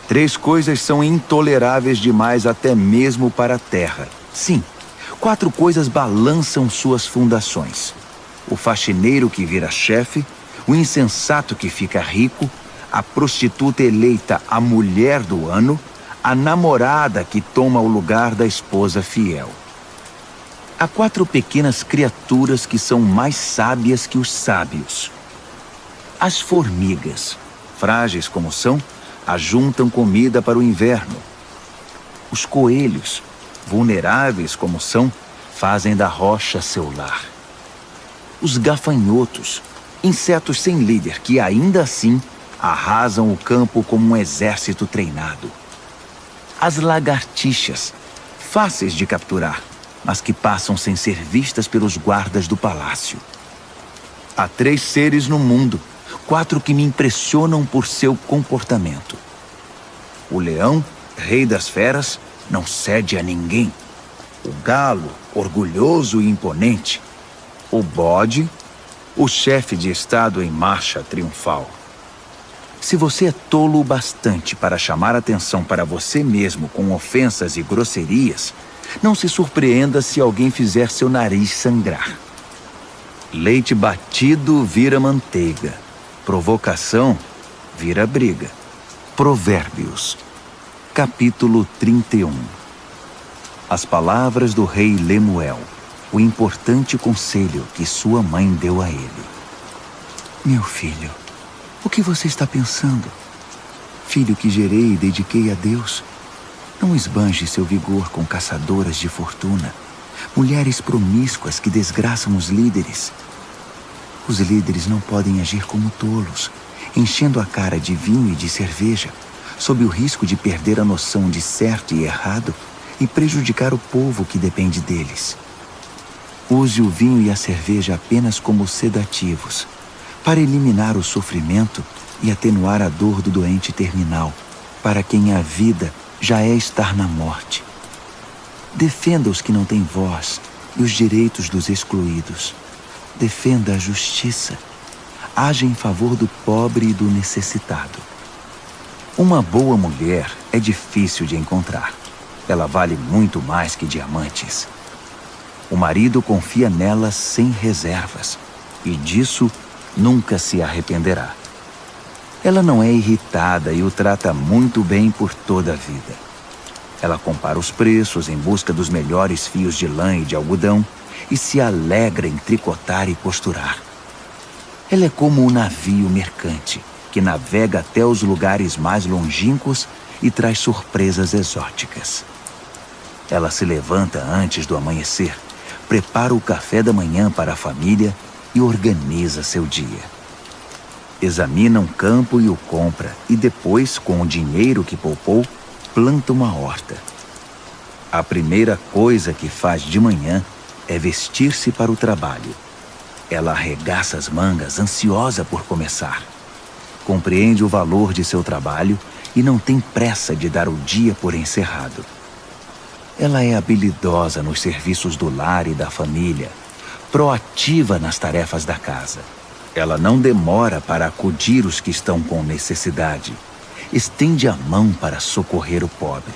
3 coisas são intoleráveis demais até mesmo para a terra. Sim, 4 coisas balançam suas fundações: o faxineiro que vira chefe, o insensato que fica rico, a prostituta eleita a mulher do ano, a namorada que toma o lugar da esposa fiel. Há 4 pequenas criaturas que são mais sábias que os sábios. As formigas, frágeis como são, ajuntam comida para o inverno. Os coelhos, vulneráveis como são, fazem da rocha seu lar. Os gafanhotos, insetos sem líder que ainda assim arrasam o campo como um exército treinado. As lagartixas, fáceis de capturar, mas que passam sem ser vistas pelos guardas do palácio. Há 3 seres no mundo, 4 que me impressionam por seu comportamento. O leão, rei das feras, não cede a ninguém. O galo, orgulhoso e imponente. O bode, o chefe de estado em marcha triunfal. Se você é tolo o bastante para chamar atenção para você mesmo com ofensas e grosserias, não se surpreenda se alguém fizer seu nariz sangrar. Leite batido vira manteiga. Provocação vira briga. Provérbios, capítulo 31. As palavras do rei Lemuel, o importante conselho que sua mãe deu a ele. Meu filho, o que você está pensando? Filho que gerei e dediquei a Deus, não esbanje seu vigor com caçadoras de fortuna, mulheres promíscuas que desgraçam os líderes. Os líderes não podem agir como tolos, enchendo a cara de vinho e de cerveja, sob o risco de perder a noção de certo e errado e prejudicar o povo que depende deles. Use o vinho e a cerveja apenas como sedativos, para eliminar o sofrimento e atenuar a dor do doente terminal, para quem a vida já é estar na morte. Defenda os que não têm voz e os direitos dos excluídos. Defenda a justiça. Haja em favor do pobre e do necessitado. Uma boa mulher é difícil de encontrar. Ela vale muito mais que diamantes. O marido confia nela sem reservas, e disso nunca se arrependerá. Ela não é irritada e o trata muito bem por toda a vida. Ela compara os preços em busca dos melhores fios de lã e de algodão e se alegra em tricotar e costurar. Ela é como um navio mercante que navega até os lugares mais longínquos e traz surpresas exóticas. Ela se levanta antes do amanhecer, prepara o café da manhã para a família e organiza seu dia. Examina um campo e o compra, e depois, com o dinheiro que poupou, planta uma horta. A primeira coisa que faz de manhã é vestir-se para o trabalho. Ela arregaça as mangas, ansiosa por começar. Compreende o valor de seu trabalho e não tem pressa de dar o dia por encerrado. Ela é habilidosa nos serviços do lar e da família, proativa nas tarefas da casa. Ela não demora para acudir os que estão com necessidade. Estende a mão para socorrer o pobre.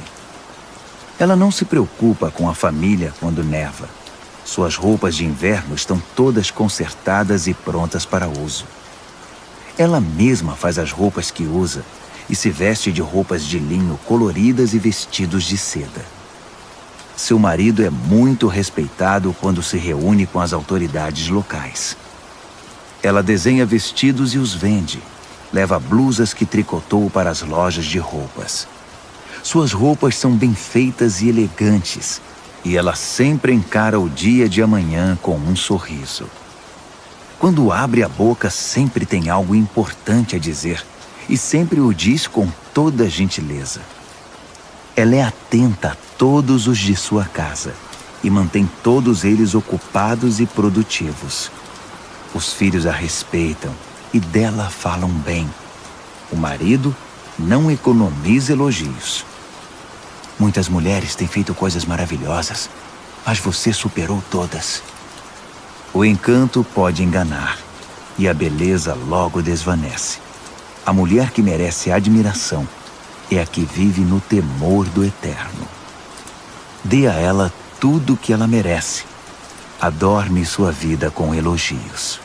Ela não se preocupa com a família quando neva. Suas roupas de inverno estão todas consertadas e prontas para uso. Ela mesma faz as roupas que usa e se veste de roupas de linho coloridas e vestidos de seda. Seu marido é muito respeitado quando se reúne com as autoridades locais. Ela desenha vestidos e os vende. Leva blusas que tricotou para as lojas de roupas. Suas roupas são bem feitas e elegantes, e ela sempre encara o dia de amanhã com um sorriso. Quando abre a boca, sempre tem algo importante a dizer, e sempre o diz com toda gentileza. Ela é atenta a todos os de sua casa, e mantém todos eles ocupados e produtivos. Os filhos a respeitam e dela falam bem. O marido não economiza elogios. Muitas mulheres têm feito coisas maravilhosas, mas você superou todas. O encanto pode enganar, e a beleza logo desvanece. A mulher que merece admiração é a que vive no temor do eterno. Dê a ela tudo o que ela merece. Adorne sua vida com elogios.